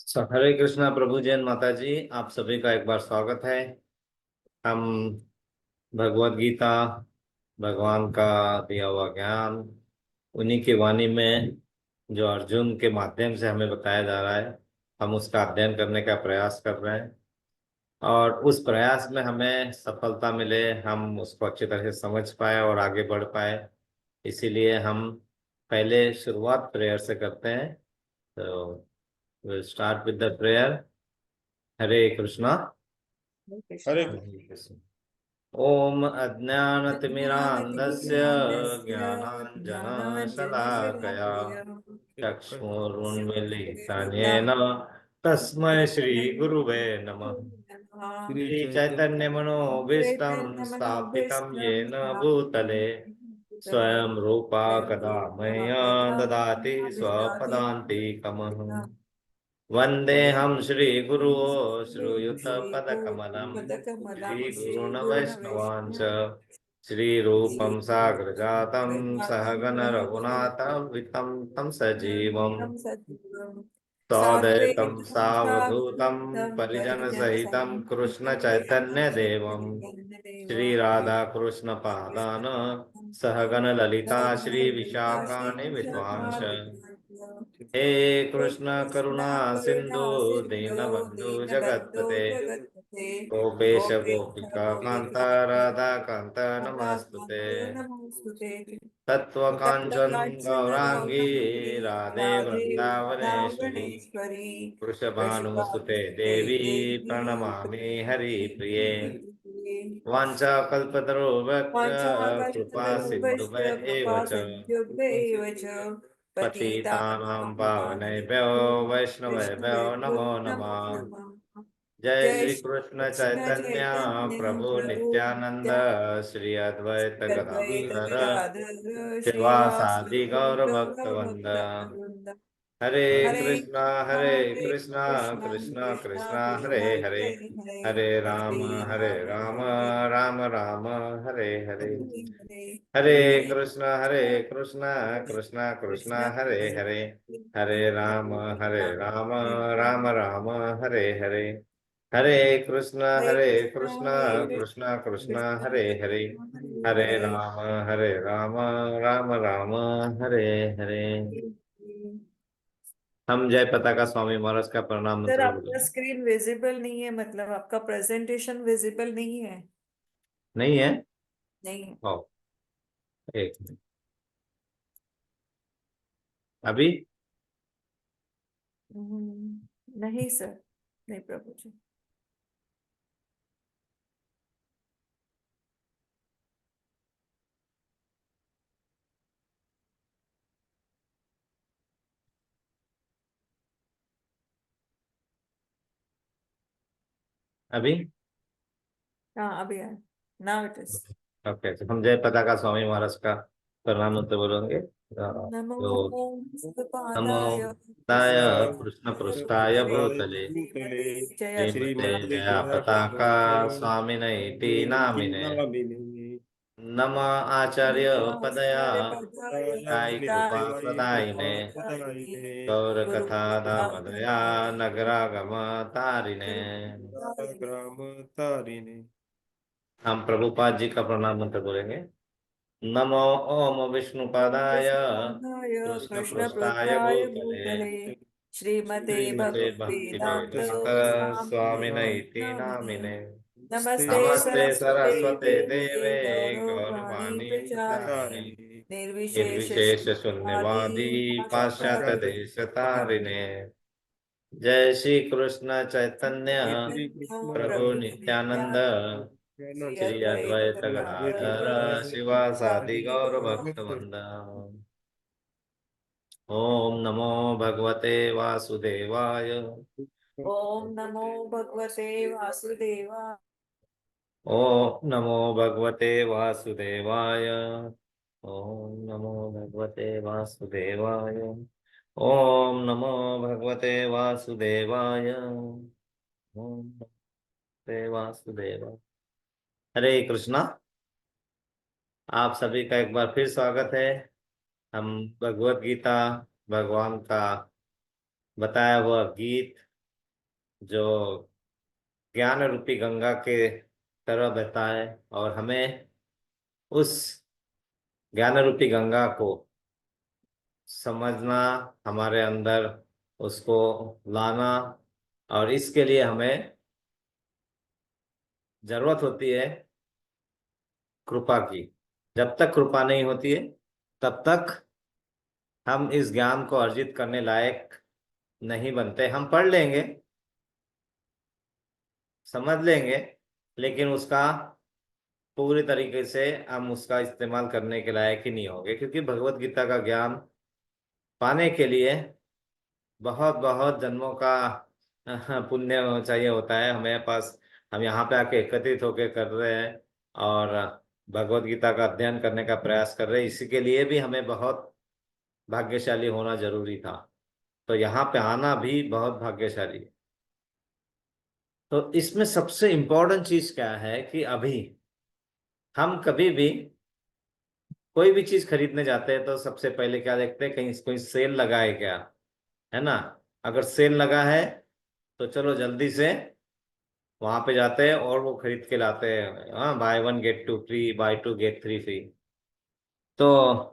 हरे कृष्णा प्रभु जैन माता जी, आप सभी का एक बार स्वागत है। हम भगवत गीता, भगवान का दिया हुआ ज्ञान, उन्हीं की वाणी में जो अर्जुन के माध्यम से हमें बताया जा रहा है, हम उसका अध्ययन करने का प्रयास कर रहे हैं। और उस प्रयास में हमें सफलता मिले, हम उसको अच्छी तरह से समझ पाए और आगे बढ़ पाए। इसीलिए हम पहले शुरुआत प्रेयर से करते हैं। तो will start with the prayer. Hare Krishna. Hare Hare Krishna. ओम अज्ञानतिमिरान्धस्य ज्ञानाञ्जनशलाकया चक्षुरुन्मीलितं येन तस्मै श्रीगुरुवे नमः। श्री चैतन्य श्रीचैतन्यमनोभीष्टं स्थापितं येन भूतले स्वयं रूपा कदा मह्यं ददाति स्वपदान्तिकम्। वन्देऽहं श्रीगुरो श्रूयुतपदकमलं श्रीगुरून् वैष्णवांश्च श्रीरूपं साग्रजातं सहगण रघुनाथं तं सजीवम् सौदैतं सावधूतं परिजनसहितं कृष्णचैतन्यदेवं श्रीराधाकृष्णपादान् सहगण ललिता श्रीविशाखानि विद्वांस। हे कृष्ण करुणा सिंधु दीनबंधु जगतपते गोपेश गोपिका कांता राधा कांता नमस्तुते। तत्वकांचन गौरांगी राधे वृंदावनेश्वरी वृषभानुसुते देवी प्रणमामि हरिप्रिये। वाञ्छाकल्पतरुभ्यश्च कृपा सिन्धुभ्य एव च पतितानां पावनेभ्यो वैष्णवेभ्यो नमो नमः। जय श्री कृष्ण चैतन्य प्रभु नित्यानंद श्री अद्वैत गदाधर शिवासादि गौर भक्तवृंद। हरे कृष्णा कृष्णा कृष्णा हरे हरे, हरे राम राम राम हरे हरे। हरे कृष्णा कृष्णा कृष्णा हरे हरे, हरे राम राम राम हरे हरे। हरे कृष्णा कृष्णा कृष्णा हरे हरे, हरे राम राम राम हरे हरे। हम जय पताका स्वामी महाराज का प्रणाम सर, मंत्र आपका बोलेंगे। स्क्रीन विजिबल नहीं है, मतलब आपका प्रेजेंटेशन विजिबल नहीं है। नहीं है? नहीं है। ओ, एक मिनट। अभी? नहीं सर, नहीं प्रभु जी। अभी? हाँ, अभी आया। Now it is. ओके, तो हम जय पताका स्वामी महाराज का प्रणाम मंत्र बोलेंगे। नमो तो नमो पादाय ताय कृष्ण कृष्ण पृष्ठाय भूतले श्रीमते जया श्रीमते पताका जया पताका स्वामिने इति नामिने नम आचार्य पदया नमस्कार पदाय गायि कृपा प्रदायिने गौर कथा दामदया नगरागम तारिणे। कृष्ण ग्राम तारिणे। हम प्रभुपाद जी का प्रणाम मंत्र बोलेंगे। नमो ओम विष्णुपादाय कृष्णाय कृष्ण कृष्ण पृष्ठाय पृष्ठाय भूतले भूतले श्रीमते श्रीमते भक्ति भक्ति वेदांत वेदांत स्वामिने स्वामिने इति नामिने। नामिने। नमस्ते नमस्ते सरस्वते सरस्वते देवे देवे गौरवाणी गौरवाणी प्रचारिणे तारिणे निर्विशेष निर्विशेष शून्यवादी शून्यवादी पाश्चात्य पाश्चात्य देश तारिणे। जय श्री कृष्ण चैतन्य श्री कृष्ण प्रभु नित्यानंद श्री श्री अद्वैत अद्वैत गदाधर गदाधर शिवासादि शिवासादि गौर गौरभक्त। भक्तवृंद। ओम नमो भगवते वासुदेवाय। ओम नमो भगवते वासुदेवाय। ओम नमो भगवते वासुदेवाय। ओम नमो भगवते वासुदेवाय। ओम नमो भगवते वासुदेवाय। ओम नमस्ते वासुदेवाय। हरे कृष्णा। आप सभी का एक बार फिर स्वागत है। हम भगवत गीता, भगवान का बताया हुआ गीत जो ज्ञान रूपी गंगा के तरह बहता है, और हमें उस ज्ञान रूपी गंगा को समझना, हमारे अंदर उसको लाना, और इसके लिए हमें जरूरत होती है कृपा की। जब तक कृपा नहीं होती है तब तक हम इस ज्ञान को अर्जित करने लायक नहीं बनते। हम पढ़ लेंगे, समझ लेंगे, लेकिन उसका पूरी तरीके से हम उसका इस्तेमाल करने के लायक ही नहीं होंगे, क्योंकि भगवत गीता का ज्ञान पाने के लिए बहुत बहुत जन्मों का पुण्य चाहिए होता है हमें पास। हम यहाँ पे आके एकत्रित होकर कर रहे हैं और भगवत गीता का अध्ययन करने का प्रयास कर रहे हैं, इसी के लिए भी हमें बहुत भाग्यशाली होना जरूरी था। तो यहाँ पे आना भी बहुत भाग्यशाली है। तो इसमें सबसे इम्पोर्टेंट चीज क्या है कि अभी हम कभी भी कोई भी चीज खरीदने जाते हैं तो सबसे पहले क्या देखते हैं, कहीं कोई सेल लगा है क्या, है ना। अगर सेल लगा है तो चलो जल्दी से वहां पे जाते हैं और वो खरीद के लाते हैं। हाँ, buy one get two free, buy two get three free. तो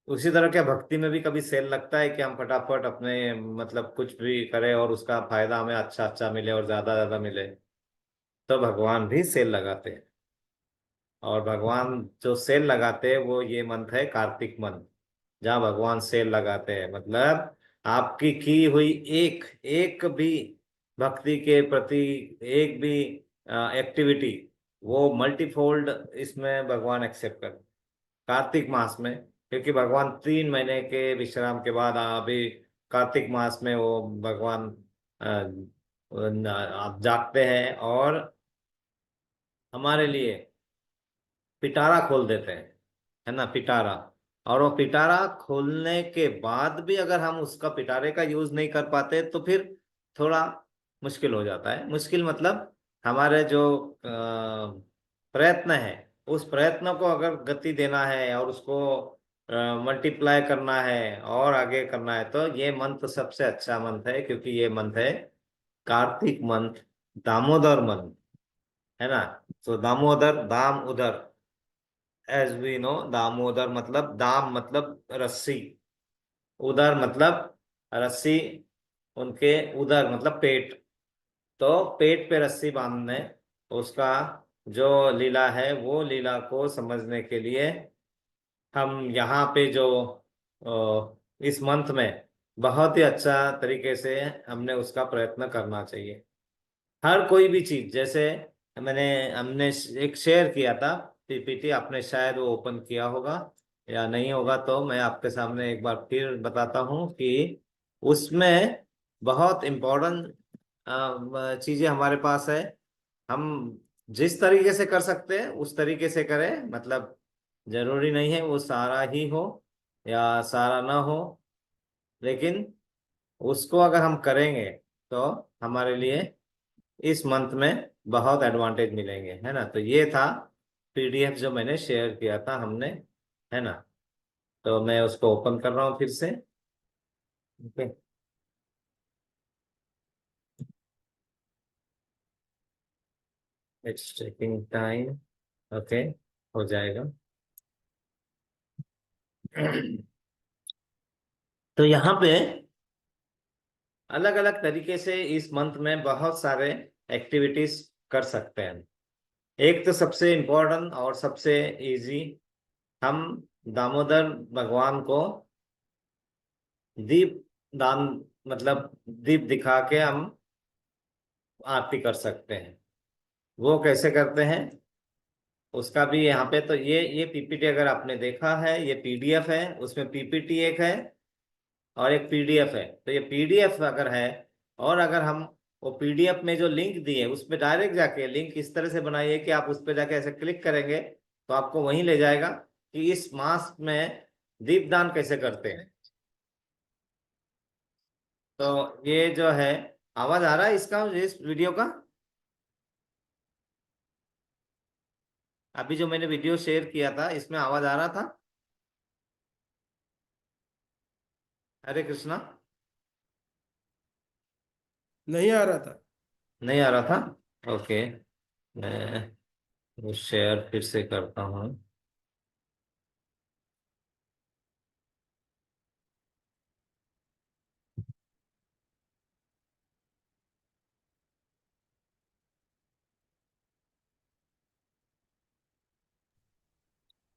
उसी तरह क्या भक्ति में भी कभी सेल लगता है कि हम फटाफट अपने मतलब कुछ भी करें और उसका फायदा हमें अच्छा अच्छा मिले और ज्यादा ज्यादा मिले। तो भगवान भी सेल लगाते हैं, और भगवान जो सेल लगाते हैं वो ये मंथ है कार्तिक मंथ, जहाँ भगवान सेल लगाते हैं। मतलब आपकी की हुई एक एक भी भक्ति के प्रति एक भी एक्टिविटी, वो मल्टीफोल्ड इसमें भगवान एक्सेप्ट कर कार्तिक मास में। क्योंकि भगवान 3 महीने के विश्राम के बाद अभी कार्तिक मास में वो भगवान आप जागते हैं और हमारे लिए पिटारा खोल देते हैं, है ना, पिटारा। और वो पिटारा खोलने के बाद भी अगर हम उसका पिटारे का यूज नहीं कर पाते तो फिर थोड़ा मुश्किल हो जाता है। मुश्किल मतलब हमारे जो प्रयत्न है, उस प्रयत्न को अगर गति देना है और उसको मल्टीप्लाई करना है और आगे करना है, तो ये मंथ सबसे अच्छा मंथ है, क्योंकि ये मंथ है कार्तिक मंथ, दामोदर मंथ, है ना। तो दामोदर, दाम उधर, एज वी नो, दामोदर मतलब दाम मतलब रस्सी, उदर मतलब रस्सी, उनके उदर मतलब पेट। तो पेट पे रस्सी बांधने, उसका जो लीला है वो लीला को समझने के लिए हम यहाँ पे जो इस मंथ में बहुत ही अच्छा तरीके से हमने उसका प्रयत्न करना चाहिए। हर कोई भी चीज, जैसे मैंने हमने एक शेयर किया था पीपीटी, आपने शायद वो ओपन किया होगा या नहीं होगा, तो मैं आपके सामने एक बार फिर बताता हूँ कि उसमें बहुत इम्पोर्टेंट चीजें हमारे पास है। हम जिस तरीके से कर सकते हैं उस तरीके से करें, मतलब जरूरी नहीं है वो सारा ही हो या सारा ना हो, लेकिन उसको अगर हम करेंगे तो हमारे लिए इस मंथ में बहुत एडवांटेज मिलेंगे, है ना। तो ये था पीडीएफ जो मैंने शेयर किया था हमने, है ना। तो मैं उसको ओपन कर रहा हूँ फिर से। Okay, it's taking time. Okay, हो जाएगा। तो यहाँ पे अलग अलग तरीके से इस मंथ में बहुत सारे एक्टिविटीज कर सकते हैं। एक तो सबसे इम्पोर्टेंट और सबसे इजी, हम दामोदर भगवान को दीप दान, मतलब दीप दिखा के हम आरती कर सकते हैं। वो कैसे करते हैं उसका भी यहाँ पे, तो ये पीपीटी अगर आपने देखा है, ये पीडीएफ है, उसमें पीपीटी एक है और एक पीडीएफ है। तो ये पीडीएफ अगर है, और अगर हम वो पीडीएफ में जो लिंक दिए उस पर डायरेक्ट जाके, लिंक इस तरह से बनाइए कि आप उस पर जाके ऐसे क्लिक करेंगे तो आपको वहीं ले जाएगा कि इस मास में दीपदान कैसे करते हैं। तो ये जो है, आवाज आ रहा है इसका, इस वीडियो का? अभी जो मैंने वीडियो शेयर किया था इसमें आवाज आ रहा था? हरे कृष्णा। नहीं आ रहा था। नहीं आ रहा था? ओके, मैं वो शेयर फिर से करता हूँ।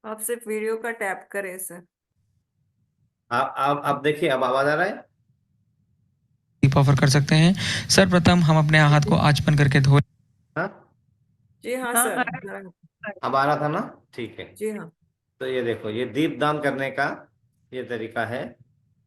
आप सिर्फ वीडियो का टैप करें सर। आप देखिए, अब आवाज आ रहा है? दीप ऑफर कर सकते हैं। सर्वप्रथम हम अपने हाथ को आचमन करके धो हाँ, जी हाँ हाँ सर। अब आ रहा था ना? ठीक है। जी हाँ। तो ये देखो, ये दीप दान करने का ये तरीका है।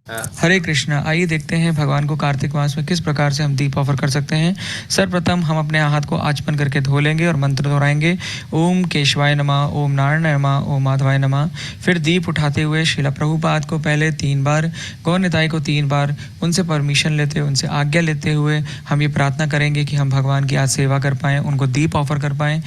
हरे कृष्णा। आइए देखते हैं भगवान को कार्तिक मास में किस प्रकार से हम दीप ऑफर कर सकते हैं। सर्वप्रथम हम अपने हाथ को आचमन करके धो लेंगे और मंत्र दोहराएंगे। ओम केशवाय नमः, ओम नारायणाय नमः, ओम माधवाय नमः। फिर दीप उठाते हुए श्रीला प्रभुपाद को पहले 3 बार, गौर निताई को 3 बार, उनसे परमिशन लेते, उनसे आज्ञा लेते हुए हम ये प्रार्थना करेंगे कि हम भगवान की आज सेवा कर पाएँ, उनको दीप ऑफर कर पाएँ।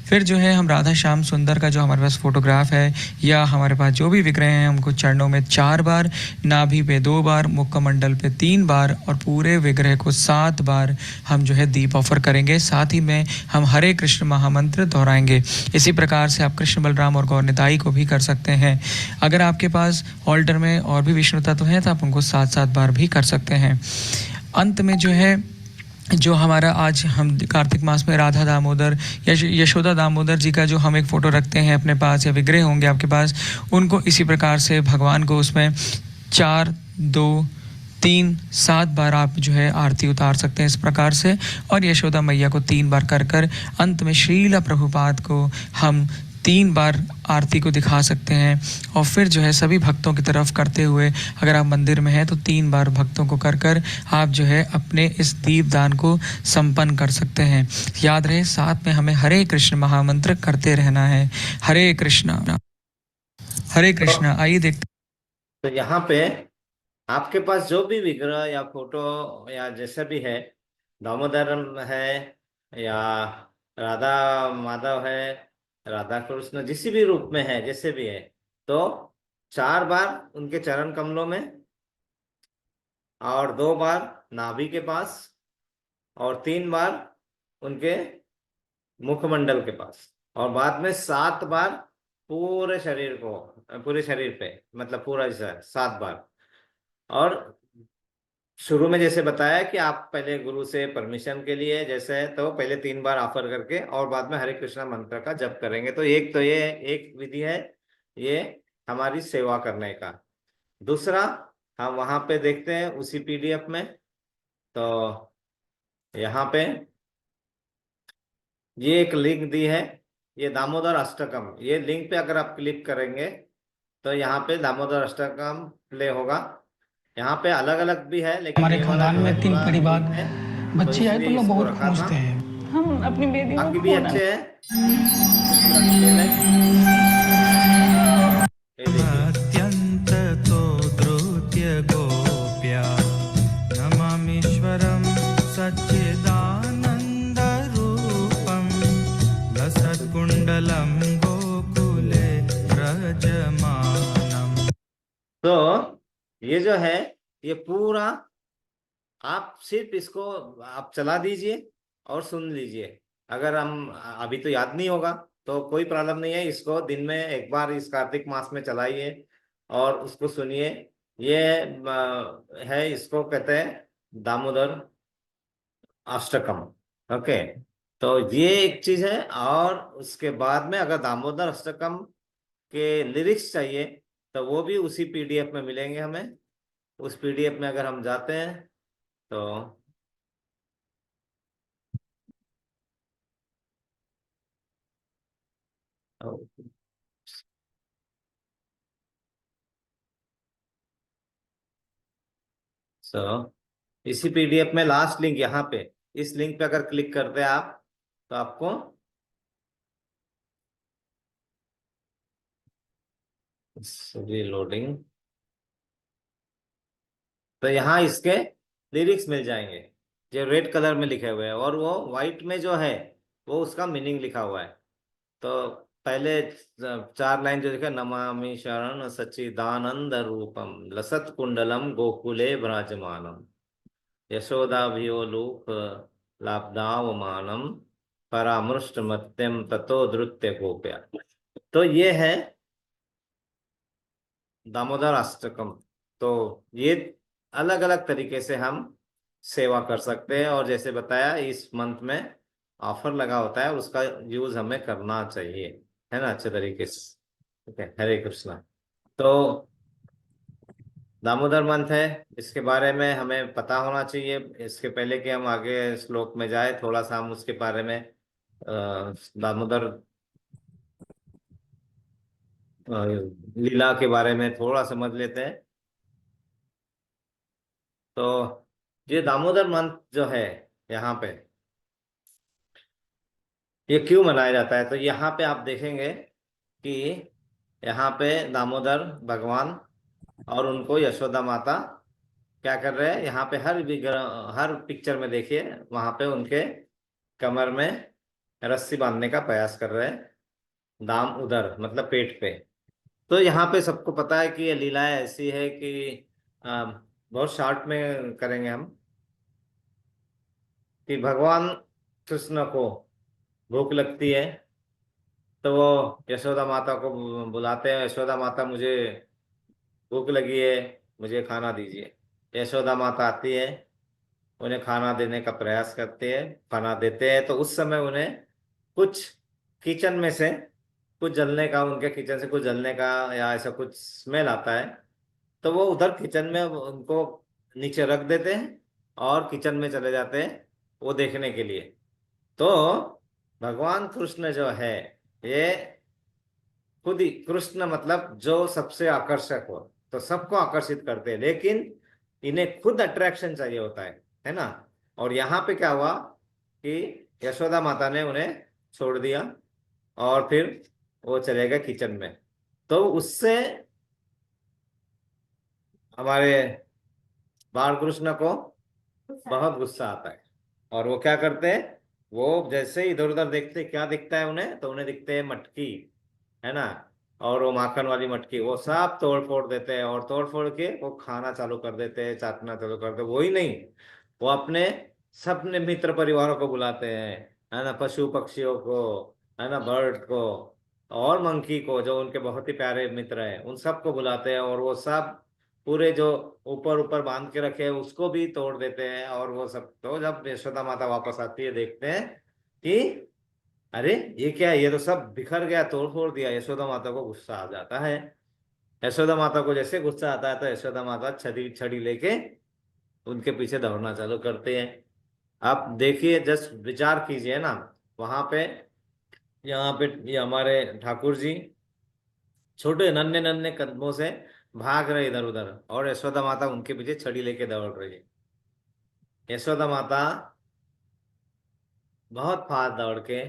फिर जो है हम राधा श्याम सुंदर का जो हमारे पास फोटोग्राफ है या हमारे पास जो भी विग्रह हैं, उनको चरणों में 4 बार, नाभि पे 2 बार, मुखमंडल पे 3 बार और पूरे विग्रह को 7 बार हम जो है दीप ऑफर करेंगे। साथ ही में हम हरे कृष्ण महामंत्र दोहराएंगे। इसी प्रकार से आप कृष्ण बलराम और गौर निताई को भी कर सकते हैं। अगर आपके पास ऑल्टर में और भी विष्णु तत्व हैं तो आप उनको 7-7 बार भी कर सकते हैं। अंत में जो है, जो हमारा आज हम कार्तिक मास में राधा दामोदर या यशोदा दामोदर जी का जो हम एक फ़ोटो रखते हैं अपने पास या विग्रह होंगे आपके पास, उनको इसी प्रकार से भगवान को उसमें 4, 2, 3, 7 बार आप जो है आरती उतार सकते हैं इस प्रकार से। और यशोदा मैया को 3 बार कर कर अंत में श्रीला प्रभुपाद को हम 3 बार आरती को दिखा सकते हैं। और फिर जो है सभी भक्तों की तरफ करते हुए, अगर आप मंदिर में हैं तो 3 बार भक्तों को कर कर आप जो है अपने इस दीपदान को संपन्न कर सकते हैं। याद रहे, साथ में हमें हरे कृष्ण महामंत्र करते रहना है। हरे कृष्णा, हरे कृष्णा। आइए देखते तो यहाँ पे आपके पास जो भी विग्रह या फोटो या जैसा भी है, दामोदर है या राधा माधव है, राधा कृष्ण जिस भी रूप में है, जैसे भी है, तो 4 बार उनके चरण कमलों में और 2 बार नाभि के पास और 3 बार उनके मुखमंडल के पास और बाद में 7 बार पूरे शरीर को, पूरे शरीर पे, मतलब पूरा हिस्सा 7 बार। और शुरू में जैसे बताया कि आप पहले गुरु से परमिशन के लिए जैसे है तो पहले 3 बार ऑफर करके और बाद में हरे कृष्णा मंत्र का जप करेंगे। तो ये एक विधि है, ये हमारी सेवा करने का। दूसरा, हम वहां पे देखते हैं उसी पीडीएफ में, तो यहाँ पे ये एक लिंक दी है, ये दामोदर अष्टकम। ये लिंक पे अगर आप क्लिक करेंगे तो यहाँ पे दामोदर अष्टकम प्ले होगा। यहाँ पे अलग अलग भी है, लेकिन हमारे ये वाला खानदान जो है में 3 पूरा पीढ़ी बाद है, तो बच्चे आए तो इसलिए लोग इसको बहुत रखा था। पूछते हैं। हम अपनी बेटियों बाकी को भी फोटो अच्छे हैं, पूरा डिटेल है, ये देखिए। अत्यन्ततो धृत्य गोप्या नमामीश्वरं सच्चिदानन्दरूपं लसत्कुण्डलं गोकुले व्रजमानम्। तो ये जो है, ये पूरा आप सिर्फ इसको आप चला दीजिए और सुन लीजिए। अगर हम अभी तो याद नहीं होगा तो कोई प्रॉब्लम नहीं है, इसको दिन में एक बार इस कार्तिक मास में चलाइए और उसको सुनिए। ये है, इसको कहते हैं दामोदर अष्टकम। ओके, तो ये एक चीज है। और उसके बाद में अगर दामोदर अष्टकम के लिरिक्स चाहिए तो वो भी उसी पीडीएफ में मिलेंगे हमें। उस पीडीएफ में अगर हम जाते हैं तो सो इसी पीडीएफ में लास्ट लिंक यहाँ पे, इस लिंक पे अगर क्लिक करते हैं आप तो आपको रीलोडिंग, तो यहाँ इसके लिरिक्स मिल जाएंगे जो रेड कलर में लिखे हुए हैं, और वो व्हाइट में जो है वो उसका मीनिंग लिखा हुआ है। तो पहले 4 लाइन जो लिखा, नमामि शरण सच्चिदानंद रूपम लसत कुंडलम गोकुले विराजमानम। यशोदाभियो लाब्दावमानम परामृष्ट मत्यम ततो धृत्य गोप्या। तो ये है दामोदर अष्टकम। तो ये अलग अलग तरीके से हम सेवा कर सकते हैं, और जैसे बताया इस मंथ में ऑफर लगा होता है, उसका यूज हमें करना चाहिए, है ना, अच्छे तरीके से। ठीक है, हरे कृष्णा। तो दामोदर मंथ है, इसके बारे में हमें पता होना चाहिए। इसके पहले कि हम आगे श्लोक में जाए, थोड़ा सा हम उसके बारे में दामोदर लीला के बारे में थोड़ा समझ लेते हैं। तो ये दामोदर मंथ जो है यहाँ पे, ये क्यों मनाया जाता है? तो यहाँ पे आप देखेंगे कि यहाँ पे दामोदर भगवान और उनको यशोदा माता क्या कर रहे हैं, यहाँ पे हर पिक्चर में देखिए, वहां पे उनके कमर में रस्सी बांधने का प्रयास कर रहे हैं, दाम उधर मतलब पेट पे। तो यहाँ पे सबको पता है कि ये लीलाएं ऐसी है कि बहुत शॉर्ट में करेंगे हम, कि भगवान कृष्ण को भूख लगती है, तो वो यशोदा माता को बुलाते हैं, यशोदा माता मुझे भूख लगी है, मुझे खाना दीजिए। यशोदा माता आती है, उन्हें खाना देने का प्रयास करते हैं, खाना देते हैं, तो उस समय उन्हें कुछ किचन में से कुछ जलने का, उनके किचन से कुछ जलने का या ऐसा कुछ स्मेल आता है, तो वो उधर किचन में उनको नीचे रख देते हैं और किचन में चले जाते हैं वो देखने के लिए। तो भगवान कृष्ण जो है, ये खुद ही कृष्ण मतलब जो सबसे आकर्षक हो, तो सबको आकर्षित करते हैं, लेकिन इन्हें खुद अट्रैक्शन चाहिए होता है ना। और यहाँ पे क्या हुआ कि यशोदा माता ने उन्हें छोड़ दिया और फिर वो चले गए किचन में। तो उससे हमारे बाल कृष्ण को बहुत गुस्सा आता है, और वो क्या करते हैं, वो जैसे इधर उधर देखते क्या दिखता है उन्हें, तो उन्हें दिखते हैं मटकी, है ना, और वो माखन वाली मटकी, वो सब तोड़ फोड़ देते हैं, और तोड़ फोड़ के वो खाना चालू कर देते हैं, चाटना चालू कर देते हैं। वही नहीं, वो अपने सबने मित्र परिवारों को बुलाते हैं, है ना, पशु पक्षियों को, है ना, बर्ड को और मंकी को, जो उनके बहुत ही प्यारे मित्र हैं, उन सबको बुलाते हैं, और वो सब पूरे जो ऊपर ऊपर बांध के रखे हैं उसको भी तोड़ देते हैं। और वो सब, तो जब यशोदा माता वापस आती है, देखते हैं कि अरे ये क्या है, ये तो सब बिखर गया, तोड़ फोड़ दिया। यशोदा माता को गुस्सा आ जाता है। यशोदा माता को जैसे गुस्सा आता है, तो यशोदा माता छड़ी छड़ी लेके उनके पीछे दौड़ना चालू करते हैं। आप देखिए, जस्ट विचार कीजिए ना, वहां पे, यहाँ पे ये हमारे ठाकुर जी छोटे नन्हे नन्हे कदमों से भाग रहे इधर उधर, और यशोदा माता उनके पीछे छड़ी लेके दौड़ रही है। यशोदा माता बहुत फास्ट दौड़ के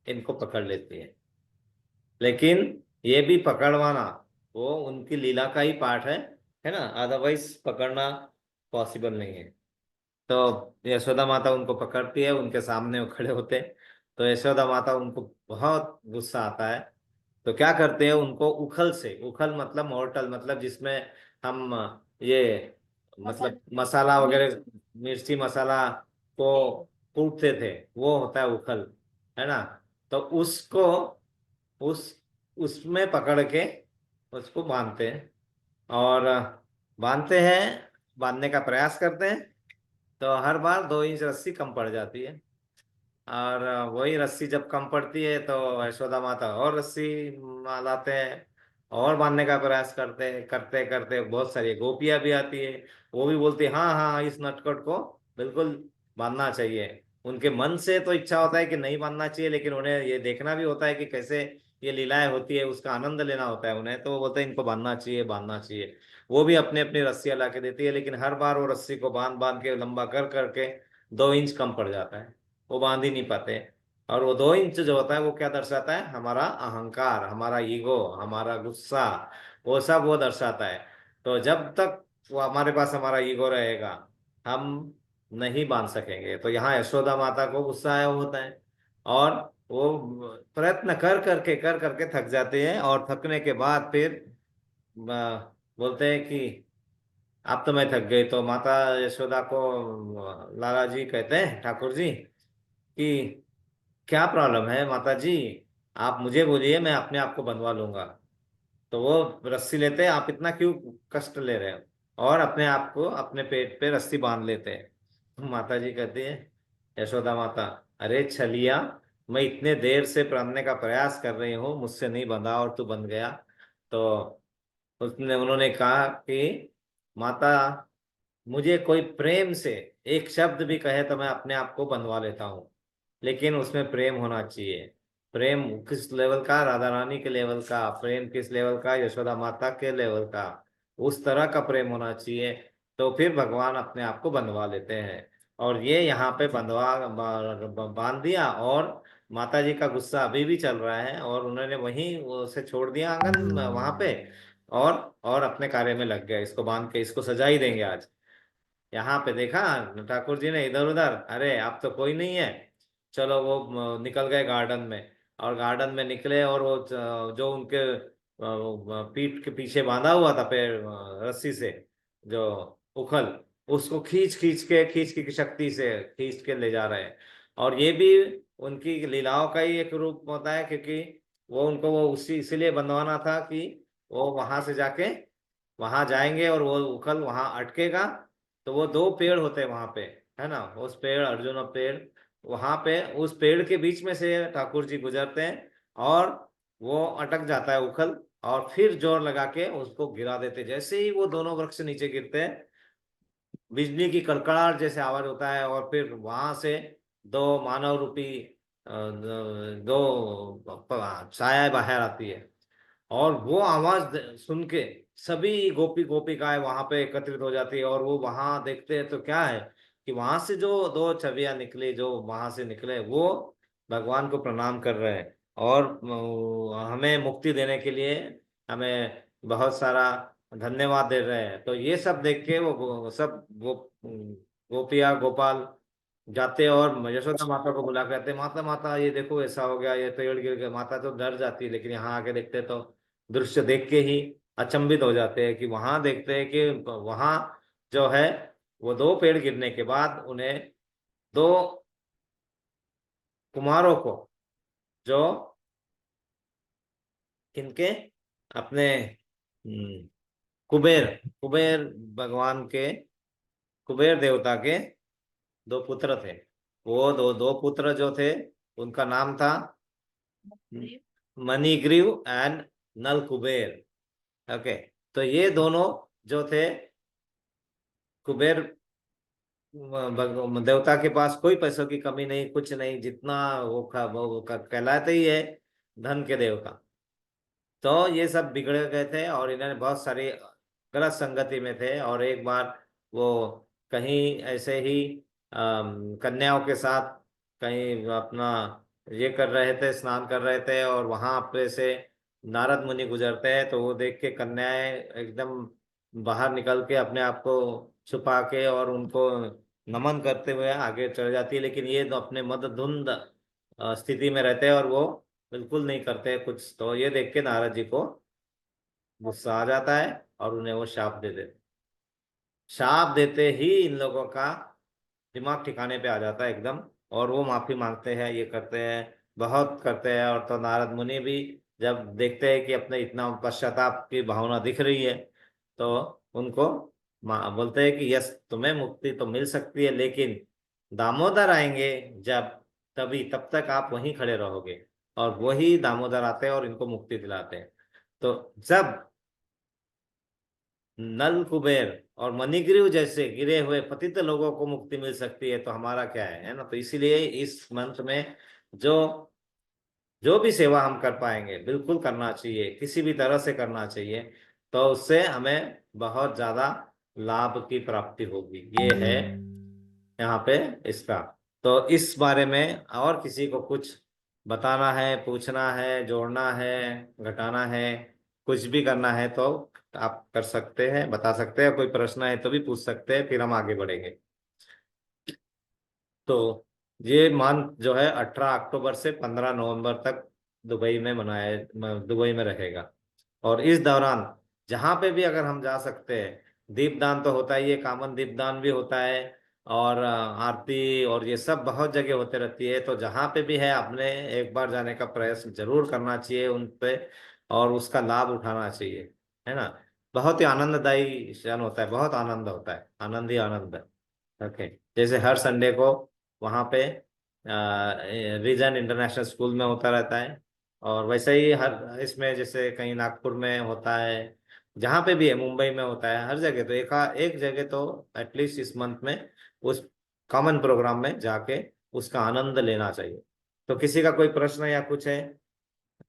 इनको पकड़ लेती है, लेकिन ये भी पकड़वाना वो उनकी लीला का ही पार्ट है ना, अदरवाइज पकड़ना पॉसिबल नहीं है। तो यशोदा माता उनको पकड़ती है, उनके सामने वो खड़े होते हैं, तो यशोदा माता उनको बहुत गुस्सा आता है, तो क्या करते हैं, उनको उखल से, उखल मतलब मोर्टल मतलब जिसमें हम ये मतलब मसाला वगैरह, मिर्ची मसाला को कूटते थे, वो होता है उखल, है ना। तो उसको उस उसमें पकड़ के उसको बांधते हैं, और बांधते हैं, बांधने का प्रयास करते हैं, तो हर बार 2 इंच रस्सी कम पड़ जाती है। और वही रस्सी जब कम पड़ती है, तो यशोदा माता और रस्सी लाते हैं और बांधने का प्रयास करते करते बहुत सारी गोपियां भी आती है, वो भी बोलती है हाँ हाँ इस नटखट को बिल्कुल बांधना चाहिए। उनके मन से तो इच्छा होता है कि नहीं बांधना चाहिए, लेकिन उन्हें ये देखना भी होता है कि कैसे ये लीलाएं होती है, उसका आनंद लेना होता है उन्हें, तो वो बोलते हैं इनको बांधना चाहिए, बांधना चाहिए। वो भी अपनी अपनी रस्सियां ला के देती है, लेकिन हर बार वो रस्सी को बांध बांध के लंबा कर करके 2 इंच कम पड़ जाता है, वो बांध ही नहीं पाते। और वो 2 इंच जो होता है वो क्या दर्शाता है, हमारा अहंकार, हमारा ईगो, हमारा गुस्सा, वो सब वो दर्शाता है। तो जब तक वो हमारे पास हमारा ईगो रहेगा, हम नहीं बांध सकेंगे। तो यहाँ यशोदा माता को गुस्सा आया होता है, और वो प्रयत्न कर करके थक जाते हैं, और थकने के बाद फिर बोलते हैं कि अब तो मैं थक गई। तो माता यशोदा को लाला जी कहते हैं, ठाकुर जी, कि क्या प्रॉब्लम है माता जी, आप मुझे बोलिए, मैं अपने आप को बनवा लूंगा। तो वो रस्सी लेते हैं, आप इतना क्यों कष्ट ले रहे हो, और अपने आप को अपने पेट पे रस्सी बांध लेते हैं। तो माता जी कहती है, यशोदा माता, अरे छलिया, मैं इतने देर से बांधने का प्रयास कर रही हूँ, मुझसे नहीं बंधा और तू बंध गया। तो उन्होंने कहा कि माता, मुझे कोई प्रेम से एक शब्द भी कहे तो मैं अपने आप को बनवा लेता हूँ, लेकिन उसमें प्रेम होना चाहिए। प्रेम किस लेवल का, राधा रानी के लेवल का प्रेम, किस लेवल का, यशोदा माता के लेवल का, उस तरह का प्रेम होना चाहिए। तो फिर भगवान अपने आप को बंधवा लेते हैं। और ये यहाँ पे बांध दिया, और माता जी का गुस्सा अभी भी चल रहा है, और उन्होंने वहीं उसे छोड़ दिया आंगन वहां पे, और अपने कार्य में लग गए। इसको बांध के इसको सजा ही देंगे आज। यहाँ पे देखा ठाकुर जी ने इधर उधर, अरे अब तो कोई नहीं है, चलो वो निकल गए गार्डन में। और गार्डन में निकले, और वो जो उनके पीठ के पीछे बांधा हुआ था पैर रस्सी से, जो उखल, उसको खींच की शक्ति से खींच के ले जा रहे हैं। और ये भी उनकी लीलाओं का ही एक रूप होता है, क्योंकि वो उनको वो उसी इसीलिए बंधवाना था कि वो वहां से जाके वहां जाएंगे और वो उखल वहां अटकेगा। तो वो दो पेड़ होते हैं वहां पे, है ना, उस पेड़, अर्जुन और पेड़, वहां पे उस पेड़ के बीच में से ठाकुर जी गुजरते हैं, और वो अटक जाता है उखल, और फिर जोर लगा के उसको गिरा देते। जैसे ही वो दोनों वृक्ष नीचे गिरते हैं, बिजली की कड़कड़ाहट जैसे आवाज होता है, और फिर वहां से दो मानव रूपी दो छाया बाहर आती है। और वो आवाज सुन के सभी गोपी गोपिकाएं वहां पे एकत्रित हो जाती है, और वो वहां देखते हैं तो क्या है कि वहां से जो दो छवियां निकली, जो वहां से निकले, वो भगवान को प्रणाम कर रहे हैं, और हमें मुक्ति देने के लिए हमें बहुत सारा धन्यवाद दे रहे हैं। तो ये सब देख के सब गोपिया गोपाल जाते, और यशोदा माता को बुला कहते, माता माता ये देखो ऐसा हो गया, ये पेड़ गिर गया। माता तो डर जाती है, लेकिन यहाँ आके देखते तो दृश्य देख के ही अचंभित हो जाते हैं, कि वहां देखते हैं कि वहां जो है, वो दो पेड़ गिरने के बाद उन्हें दो कुमारों को, जो किनके, अपने कुबेर कुबेर भगवान के, कुबेर देवता के दो पुत्र थे। वो दो दो पुत्र जो थे, उनका नाम था मणिग्रीव एंड नल कुबेर। ओके। तो ये दोनों जो थे, कुबेर देवता के पास कोई पैसों की कमी नहीं, कुछ नहीं, जितना वो कहलाते ही है धन के देवता। तो ये सब बिगड़ गए थे, और इन्होंने बहुत सारी गलत संगति में थे। और एक बार वो कहीं ऐसे ही कन्याओं के साथ कहीं अपना ये कर रहे थे, स्नान कर रहे थे, और वहां पे से नारद मुनि गुजरते हैं। तो वो देख के कन्याएं एकदम बाहर निकल के अपने आप को छुपा के और उनको नमन करते हुए आगे चल जाती है। लेकिन ये तो अपने मदधुंद स्थिति में रहते हैं, और वो बिल्कुल नहीं करते कुछ। तो ये देख के नारद जी को गुस्सा आ जाता है, और उन्हें वो शाप दे देते। शाप देते ही इन लोगों का दिमाग ठिकाने पे आ जाता है एकदम, और वो माफी मांगते हैं, ये करते हैं, बहुत करते हैं। और तो नारद मुनि भी जब देखते हैं कि अपने इतना पश्चाताप की भावना दिख रही है, तो उनको बोलते हैं कि यस, तुम्हें मुक्ति तो मिल सकती है, लेकिन दामोदर आएंगे जब, तभी, तब तक आप वहीं खड़े रहोगे। और वही दामोदर आते हैं और इनको मुक्ति दिलाते हैं। तो जब नल कुबेर और मणिग्रीव जैसे गिरे हुए पतित लोगों को मुक्ति मिल सकती है, तो हमारा क्या है ना। तो इसीलिए इस मंत्र में जो जो भी सेवा हम कर पाएंगे, बिल्कुल करना चाहिए, किसी भी तरह से करना चाहिए, तो उससे हमें बहुत ज्यादा लाभ की प्राप्ति होगी। ये है यहाँ पे इसका। तो इस बारे में और किसी को कुछ बताना है, पूछना है, जोड़ना है, घटाना है, कुछ भी करना है, तो आप कर सकते हैं, बता सकते हैं। कोई प्रश्न है तो भी पूछ सकते हैं, फिर हम आगे बढ़ेंगे। तो ये मंथ जो है 18 अक्टूबर से 15 नवंबर तक दुबई में रहेगा। और इस दौरान जहाँ पे भी अगर हम जा सकते हैं, दीपदान तो होता ही है, कामन दीपदान भी होता है, और आरती और ये सब बहुत जगह होते रहती है। तो जहाँ पे भी है आपने एक बार जाने का प्रयास जरूर करना चाहिए उन पे, और उसका लाभ उठाना चाहिए, है ना। बहुत ही आनंददायी क्षण होता है, बहुत आनंद होता है, आनंद ही आनंद है। ओके, जैसे हर संडे को वहाँ पे रीजन इंटरनेशनल स्कूल में होता रहता है, और वैसे ही हर इसमें जैसे कहीं नागपुर में होता है, जहाँ पे भी है, मुंबई में होता है, हर जगह। तो एक जगह तो एटलीस्ट इस मंथ में उस कॉमन प्रोग्राम में जाके उसका आनंद लेना चाहिए। तो किसी का कोई प्रश्न या कुछ है,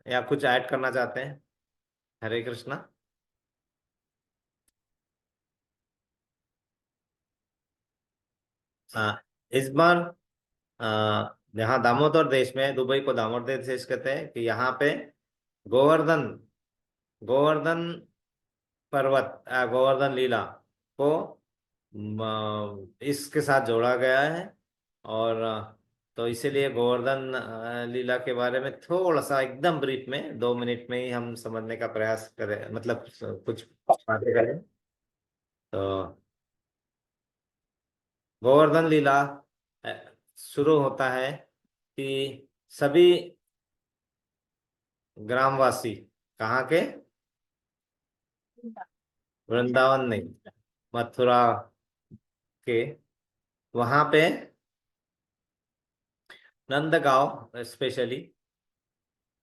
या कुछ ऐड करना चाहते हैं? हरे कृष्णा। हाँ, इस बार यहाँ दामोदर देश में, दुबई को दामोदर देश कहते हैं, कि यहाँ पे गोवर्धन गोवर्धन पर्वत, गोवर्धन लीला को इसके साथ जोड़ा गया है। और तो इसीलिए गोवर्धन लीला के बारे में थोड़ा सा एकदम ब्रीफ में 2 मिनट में ही हम समझने का प्रयास करें, मतलब कुछ बातें करें। तो गोवर्धन लीला अ, शुरू होता है कि सभी ग्रामवासी, कहाँ के? वृंदावन नहीं, मथुरा के, वहां पे नंदगांव स्पेशली।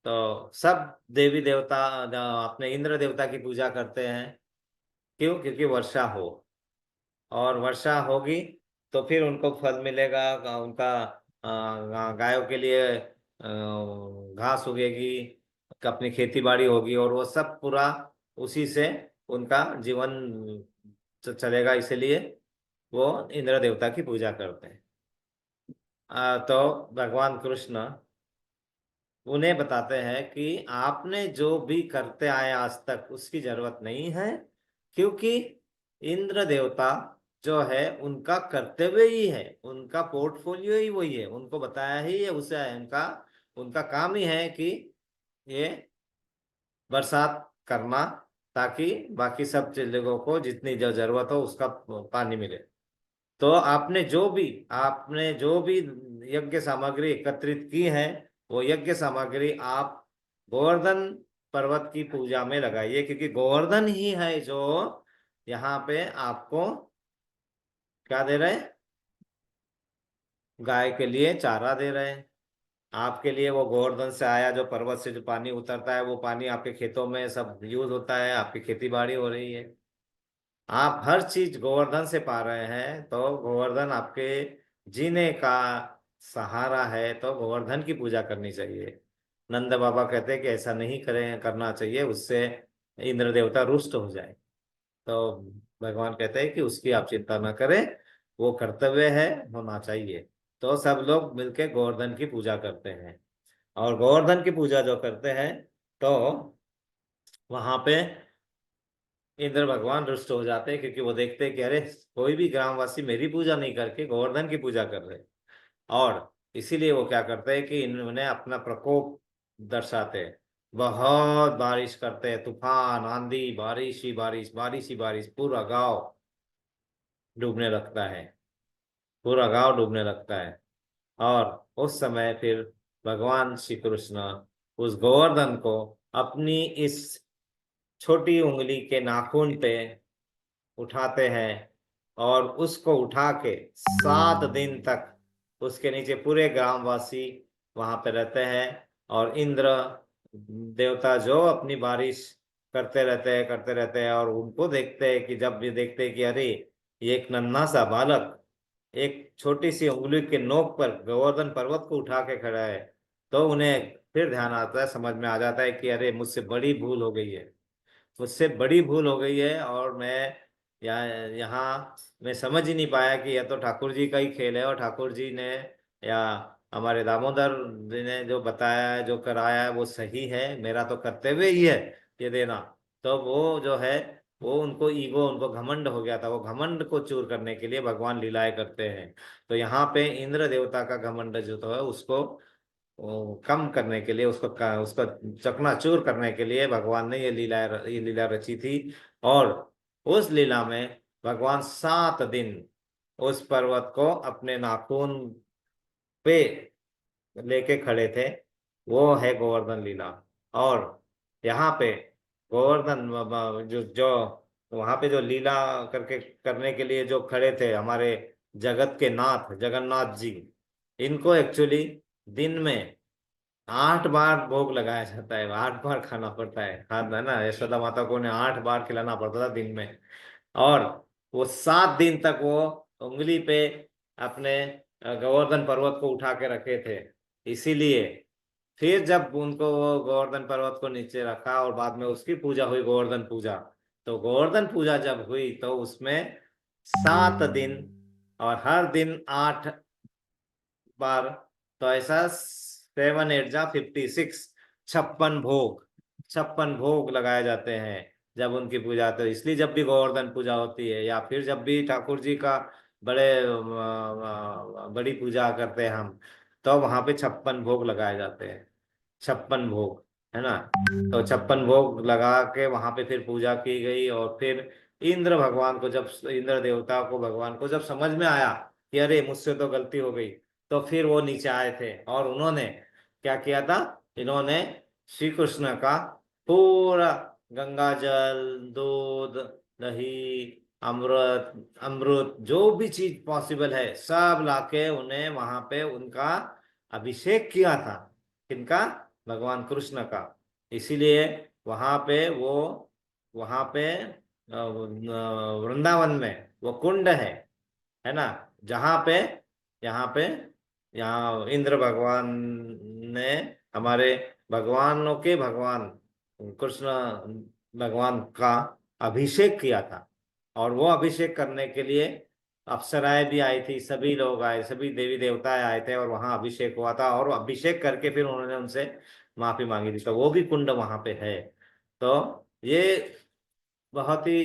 तो सब देवी देवता अपने इंद्र देवता की पूजा करते हैं। क्यों? क्योंकि वर्षा हो, और वर्षा होगी तो फिर उनको फल मिलेगा, उनका गायों के लिए घास उगेगी, अपनी खेती बाड़ी होगी, और वो सब पूरा उसी से उनका जीवन चलेगा। इसलिए वो इंद्र देवता की पूजा करते हैं। तो भगवान कृष्ण उन्हें बताते हैं कि आपने जो भी करते आए आज तक उसकी जरूरत नहीं है, क्योंकि इंद्र देवता जो है उनका कर्तव्य ही है, उनका पोर्टफोलियो ही वही है, उनको बताया ही है उसे है, उनका उनका काम ही है कि ये बरसात करना, ताकि बाकी सब लोगों को जितनी जो जरूरत हो उसका पानी मिले। तो आपने जो भी यज्ञ सामग्री एकत्रित की है, वो यज्ञ सामग्री आप गोवर्धन पर्वत की पूजा में लगाइए, क्योंकि गोवर्धन ही है जो यहाँ पे आपको क्या दे रहे हैं? गाय के लिए चारा दे रहे हैं। आपके लिए वो गोवर्धन से आया जो पर्वत से जो पानी उतरता है, वो पानी आपके खेतों में सब यूज होता है, आपकी खेती बाड़ी हो रही है। आप हर चीज गोवर्धन से पा रहे हैं, तो गोवर्धन आपके जीने का सहारा है, तो गोवर्धन की पूजा करनी चाहिए। नंद बाबा कहते हैं कि ऐसा नहीं करें, करना चाहिए, उससे इंद्र देवता रुष्ट हो जाए। तो भगवान कहते हैं कि उसकी आप चिंता न करें, वो कर्तव्य है, होना चाहिए। तो सब लोग मिलके गोवर्धन की पूजा करते हैं, और गोवर्धन की पूजा जो करते हैं, तो वहां पे इंद्र भगवान रुष्ट हो जाते हैं, क्योंकि वो देखते हैं कि अरे, कोई भी ग्रामवासी मेरी पूजा नहीं करके गोवर्धन की पूजा कर रहे हैं। और इसीलिए वो क्या करते हैं कि इन्होंने अपना प्रकोप दर्शाते हैं, बहुत बारिश करते हैं, तूफान आंधी, बारिश ही बारिश, बारिश ही बारिश, पूरा गांव डूबने लगता है, पूरा गांव डूबने लगता है। और उस समय फिर भगवान श्री कृष्ण उस गोवर्धन को अपनी इस छोटी उंगली के नाखून पे उठाते हैं, और उसको उठा के 7 दिन तक उसके नीचे पूरे ग्रामवासी वहां पे रहते हैं। और इंद्र देवता जो अपनी बारिश करते रहते हैं, और उनको देखते हैं कि जब भी देखते हैं कि अरे, ये एक नन्हा सा बालक एक छोटी सी उंगली के नोक पर गोवर्धन पर्वत को उठा के खड़ा है, तो उन्हें फिर ध्यान आता है, समझ में आ जाता है कि अरे, मुझसे बड़ी भूल हो गई है, मुझसे बड़ी भूल हो गई है, और यहाँ मैं समझ ही नहीं पाया कि यह तो ठाकुर जी का ही खेल है, और ठाकुर जी ने या हमारे दामोदर जी ने जो बताया है, जो कराया है, वो सही है, मेरा तो कर्तव्य ही है ये देना। तो वो जो है, वो उनको ईगो, उनको घमंड हो गया था, वो घमंड को चूर करने के लिए भगवान लीलाएं करते हैं। तो यहाँ पे इंद्र देवता का घमंड जो तो है, उसको वो कम करने के लिए, उसको चकनाचूर करने के लिए भगवान ने ये लीला रची थी। और उस लीला में भगवान 7 दिन उस पर्वत को अपने नाखून पे लेके खड़े थे, वो है गोवर्धन लीला। और यहाँ पे गोवर्धन जो जो वहां पे जो लीला करके करने के लिए जो खड़े थे हमारे जगत के नाथ जगन्नाथ जी, इनको एक्चुअली दिन में 8 बार भोग लगाया जाता है, 8 बार खाना पड़ता है, खाना है ना, यशोदा माता को उन्हें 8 बार खिलाना पड़ता था दिन में। और वो 7 दिन तक वो उंगली पे अपने गोवर्धन पर्वत को उठा के रखे थे। इसीलिए फिर जब उनको वो गोवर्धन पर्वत को नीचे रखा और बाद में उसकी पूजा हुई गोवर्धन पूजा, तो गोवर्धन पूजा जब हुई तो उसमें 7 दिन और हर दिन 8 बार, तो ऐसा 7 8 जा 56, 56 भोग, 56 भोग लगाए जाते हैं जब उनकी पूजा। तो इसलिए जब भी गोवर्धन पूजा होती है या फिर जब भी ठाकुर जी का बड़ी पूजा करते हैं हम, तो वहां पे 56 भोग लगाए जाते हैं, 56 भोग, है ना। तो 56 भोग लगा के वहां पे फिर पूजा की गई। और फिर इंद्र भगवान को जब इंद्र देवता को भगवान को जब समझ में आया कि अरे मुझसे तो गलती हो गई, तो फिर वो नीचे आए थे और उन्होंने क्या किया था, इन्होंने श्री कृष्ण का पूरा गंगा जल, दूध, दही, अमृत, अमृत जो भी चीज पॉसिबल है सब लाके उन्हें वहां पे उनका अभिषेक किया था। किनका? भगवान कृष्ण का। इसीलिए वहां पे वो, वहां पे वृंदावन में वो कुंड है ना, जहाँ पे, यहाँ पे, यहाँ इंद्र भगवान ने हमारे भगवानों के भगवान कृष्ण भगवान का अभिषेक किया था। और वो अभिषेक करने के लिए अप्सराएं भी आई थी, सभी लोग आए, सभी देवी देवताएं आए थे और वहां अभिषेक हुआ था। और अभिषेक करके फिर उन्होंने उनसे माफी मांगी थी, तो वो भी कुंड वहां पे है। तो ये बहुत ही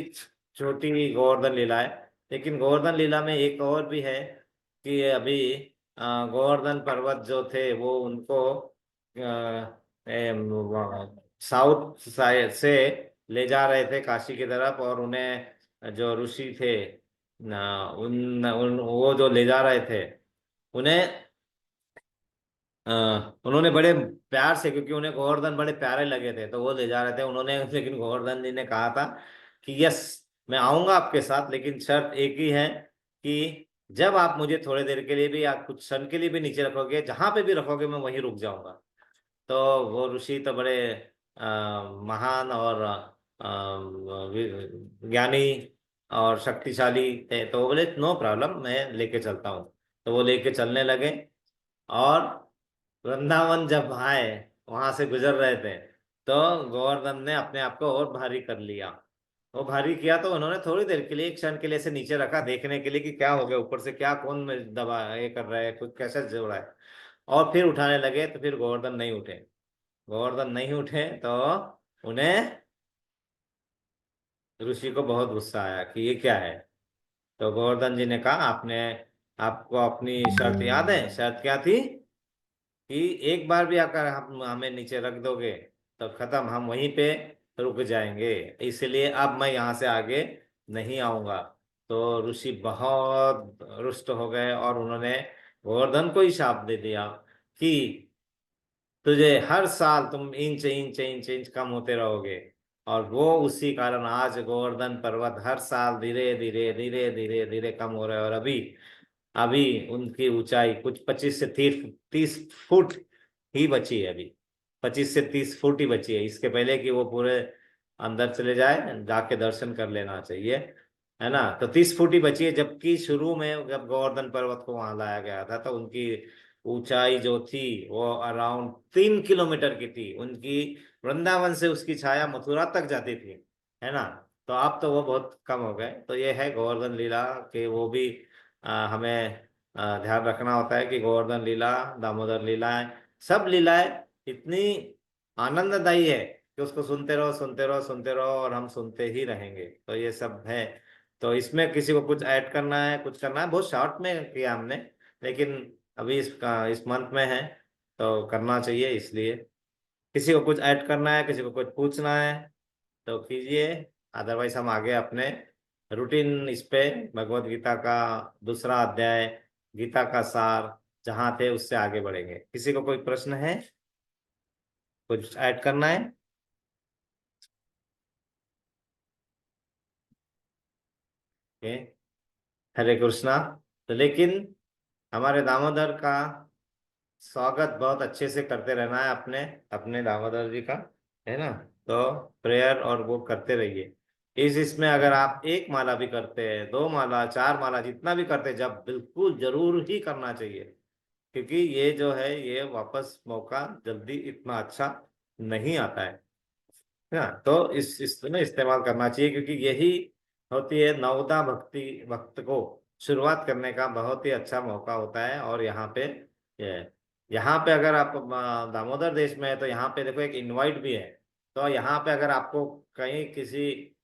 छोटी गोवर्धन लीला है। लेकिन गोवर्धन लीला में एक और भी है कि अभी गोवर्धन पर्वत जो थे वो उनको साउथ साइड से ले जा रहे थे काशी की तरफ, और उन्हें जो ऋषि थे वो जो ले जा रहे थे उन्हें अ, उन्होंने बड़े प्यार से, क्योंकि उन्हें गोवर्धन बड़े प्यारे लगे थे तो वो ले जा रहे थे उन्होंने। लेकिन गोवर्धन जी ने कहा था कि यस, मैं आऊंगा आपके साथ, लेकिन शर्त एक ही है कि जब आप मुझे थोड़ी देर के लिए भी या कुछ क्षण के लिए भी नीचे रखोगे, जहां पे भी रखोगे मैं वहीं रुक जाऊंगा। तो वो ऋषि तो बड़े महान और ज्ञानी और शक्तिशाली थे, तो वो बोले नो प्रॉब्लम, मैं लेके चलता हूँ। तो वो लेके चलने लगे। और वृंदावन जब आए, वहां से गुजर रहे थे, तो गोवर्धन ने अपने आप को और भारी कर लिया। वो भारी किया तो उन्होंने थोड़ी देर के लिए, एक क्षण के लिए से नीचे रखा देखने के लिए कि क्या हो गया, ऊपर से क्या, कौन में दबा ये कर रहा है, कुछ कैसे जोड़ा है। और फिर उठाने लगे तो फिर गोवर्धन नहीं उठे। गोवर्धन नहीं उठे तो उन्हें, ऋषि को बहुत गुस्सा आया कि ये क्या है। तो गोवर्धन जी ने कहा, आपने, आपको अपनी शर्त याद है? शर्त क्या थी कि एक बार भी आकर हम हमें नीचे रख दोगे तो खत्म, हम वहीं पे रुक जाएंगे, इसलिए अब मैं यहाँ से आगे नहीं आऊंगा। तो ऋषि बहुत रुष्ट हो गए और उन्होंने गोवर्धन को ही शाप दे दिया कि तुझे हर साल तुम इंच इंच इंच इंच कम होते रहोगे। और वो उसी कारण आज गोवर्धन पर्वत हर साल धीरे धीरे धीरे धीरे धीरे कम हो रहा है। और अभी अभी उनकी ऊंचाई कुछ 25 से 30 फुट ही बची है अभी, 25 से 30 फुट ही बची है। इसके पहले कि वो पूरे अंदर चले जाए, जाके दर्शन कर लेना चाहिए, है ना। तो 30 फुट ही बची है, जबकि शुरू में जब गोवर्धन पर्वत को वहां लाया गया था तो उनकी ऊंचाई जो थी वो अराउंड 3 किलोमीटर की थी। उनकी वृंदावन से उसकी छाया मथुरा तक जाती थी, है ना। तो अब तो वो बहुत कम हो गए। तो ये है गोवर्धन लीला के, वो भी हमें ध्यान रखना होता है कि गोवर्धन लीला, दामोदर लीलाएं, सब लीलाएं इतनी आनंददायी है कि उसको सुनते रहो सुनते रहो सुनते रहो, और हम सुनते ही रहेंगे। तो ये सब है। तो इसमें किसी को कुछ ऐड करना है, कुछ करना है, बहुत शॉर्ट में किया हमने, लेकिन अभी इस मंथ में है तो करना चाहिए। इसलिए किसी को कुछ ऐड करना है, किसी को कुछ पूछना है तो कीजिए, अदरवाइज हम आगे अपने रूटीन इस पे भगवत गीता का दूसरा अध्याय, गीता का सार जहाँ थे उससे आगे बढ़ेंगे। किसी को कोई प्रश्न है, कुछ ऐड करना है? ओके, हरे कृष्णा। तो लेकिन हमारे दामोदर का स्वागत बहुत अच्छे से करते रहना है, अपने अपने दामोदर जी का, है ना। तो प्रेयर और वो करते रहिए। इसमें अगर आप एक माला भी करते हैं, दो माला, चार माला, जितना भी करते हैं, जब बिल्कुल जरूर ही करना चाहिए, क्योंकि ये जो है ये वापस मौका जल्दी इतना अच्छा नहीं आता है ना। तो इसमें इस्तेमाल करना चाहिए, क्योंकि यही होती है नवदा भक्ति, भक्त को शुरुआत करने का बहुत ही अच्छा मौका होता है। और ये यहाँ पे अगर आप दामोदर देश में है तो यहाँ पे देखो एक इनवाइट भी है। तो यहाँ पे अगर आपको कहीं किसी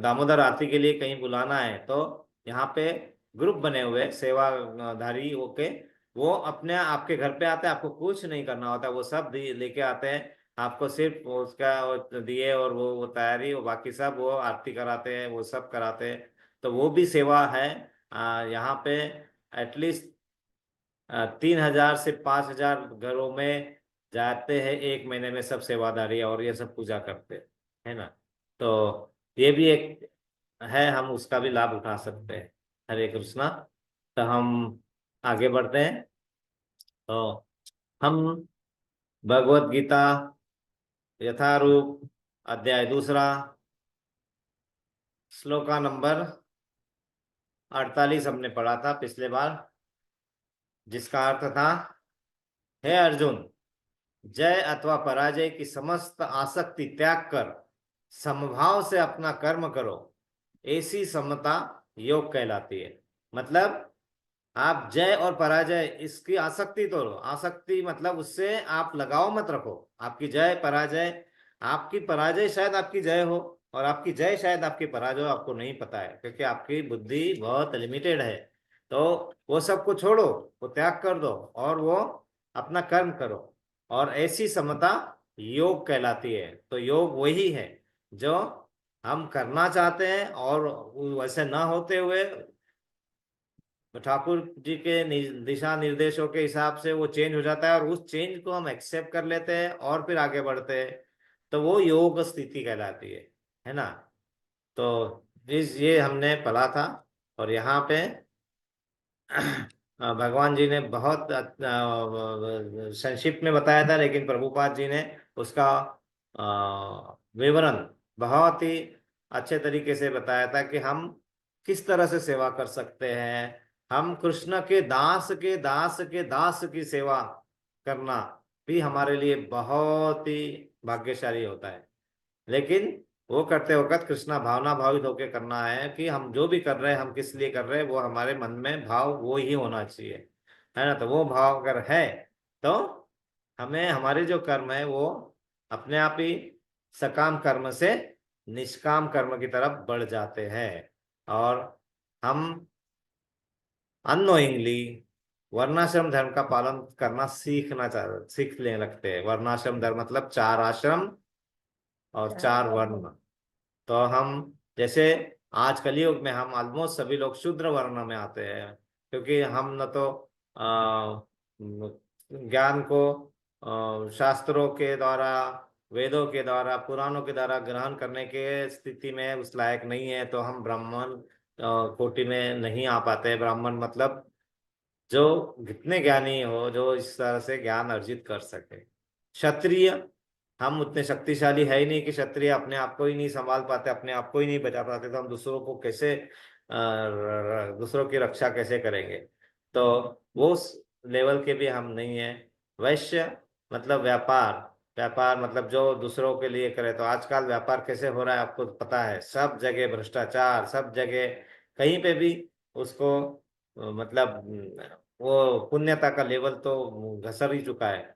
दामोदर आरती के लिए कहीं बुलाना है, तो यहाँ पे ग्रुप बने हुए सेवाधारी होके वो अपने आपके घर पे आते हैं, आपको कुछ नहीं करना होता, वो सब लेके आते हैं। आपको सिर्फ उसका वो दिए और वो तैयारी, वो बाकी सब वो आरती कराते हैं, वो सब कराते हैं। तो वो भी सेवा है। यहाँ पे एटलीस्ट 3,000 से 5,000 घरों में जाते हैं एक महीने में सब सेवादारी, और ये सब पूजा करते हैं, है ना। तो ये भी एक है, हम उसका भी लाभ उठा सकते हैं। हरे कृष्णा। तो हम आगे बढ़ते हैं। तो हम भगवत गीता यथारूप अध्याय दूसरा, श्लोका नंबर 48 हमने पढ़ा था पिछले बार, जिसका अर्थ था, हे अर्जुन, जय अथवा पराजय की समस्त आसक्ति त्याग कर समभाव से अपना कर्म करो, ऐसी समता योग कहलाती है। मतलब आप जय और पराजय इसकी आसक्ति तोड़ो। आसक्ति मतलब उससे आप लगाव मत रखो। आपकी जय पराजय, आपकी पराजय शायद आपकी जय हो, और आपकी जय शायद आपकी पराजय हो, आपको नहीं पता है, क्योंकि आपकी बुद्धि बहुत लिमिटेड है। तो वो सब को छोड़ो, वो त्याग कर दो, और वो अपना कर्म करो। और ऐसी समता योग कहलाती है। तो योग वही है जो हम करना चाहते हैं, और वैसे ना होते हुए तो ठाकुर जी के दिशा निर्देशों के हिसाब से वो चेंज हो जाता है, और उस चेंज को हम एक्सेप्ट कर लेते हैं और फिर आगे बढ़ते हैं। तो वो योग स्थिति कहलाती है ना। तो ये हमने पढ़ा था। और यहाँ पे भगवान जी ने बहुत संक्षिप्त में बताया था, लेकिन प्रभुपाद जी ने उसका विवरण बहुत ही अच्छे तरीके से बताया था कि हम किस तरह से सेवा कर सकते हैं। हम कृष्ण के दास के दास के दास की सेवा करना भी हमारे लिए बहुत ही भाग्यशाली होता है। लेकिन वो करते वक्त कृष्णा भावना भावित होकर करना है, कि हम जो भी कर रहे हैं हम किस लिए कर रहे हैं, वो हमारे मन में भाव वो ही होना चाहिए, है ना। तो वो भाव अगर है तो हमें हमारे जो कर्म है वो अपने आप ही सकाम कर्म से निष्काम कर्म की तरफ बढ़ जाते हैं। और हम अननोइंगली वर्णाश्रम धर्म का पालन करना सीखने लगते हैं। वर्णाश्रम धर्म मतलब 4 आश्रम और 4 वर्ण। तो हम जैसे आज कलयुग में हम ऑलमोस्ट सभी लोग शूद्र वर्ण में आते हैं, क्योंकि हम न तो ज्ञान को शास्त्रों के द्वारा, वेदों के द्वारा, पुराणों के द्वारा ग्रहण करने के स्थिति में उस लायक नहीं है। तो हम ब्राह्मण कोटि में नहीं आ पाते। ब्राह्मण मतलब जो जितने ज्ञानी हो, जो इस तरह से ज्ञान अर्जित कर सके। क्षत्रिय, हम उतने शक्तिशाली है ही नहीं कि क्षत्रिय अपने आप को ही नहीं संभाल पाते, अपने आप को ही नहीं बचा पाते, तो हम दूसरों को कैसे दूसरों की रक्षा कैसे करेंगे। तो वो लेवल के भी हम नहीं है। वैश्य मतलब व्यापार, व्यापार मतलब जो दूसरों के लिए करे। तो आजकल व्यापार कैसे हो रहा है आपको पता है, सब जगह भ्रष्टाचार, सब जगह कहीं पे भी उसको मतलब वो पुण्यता का लेवल तो घसर ही चुका है।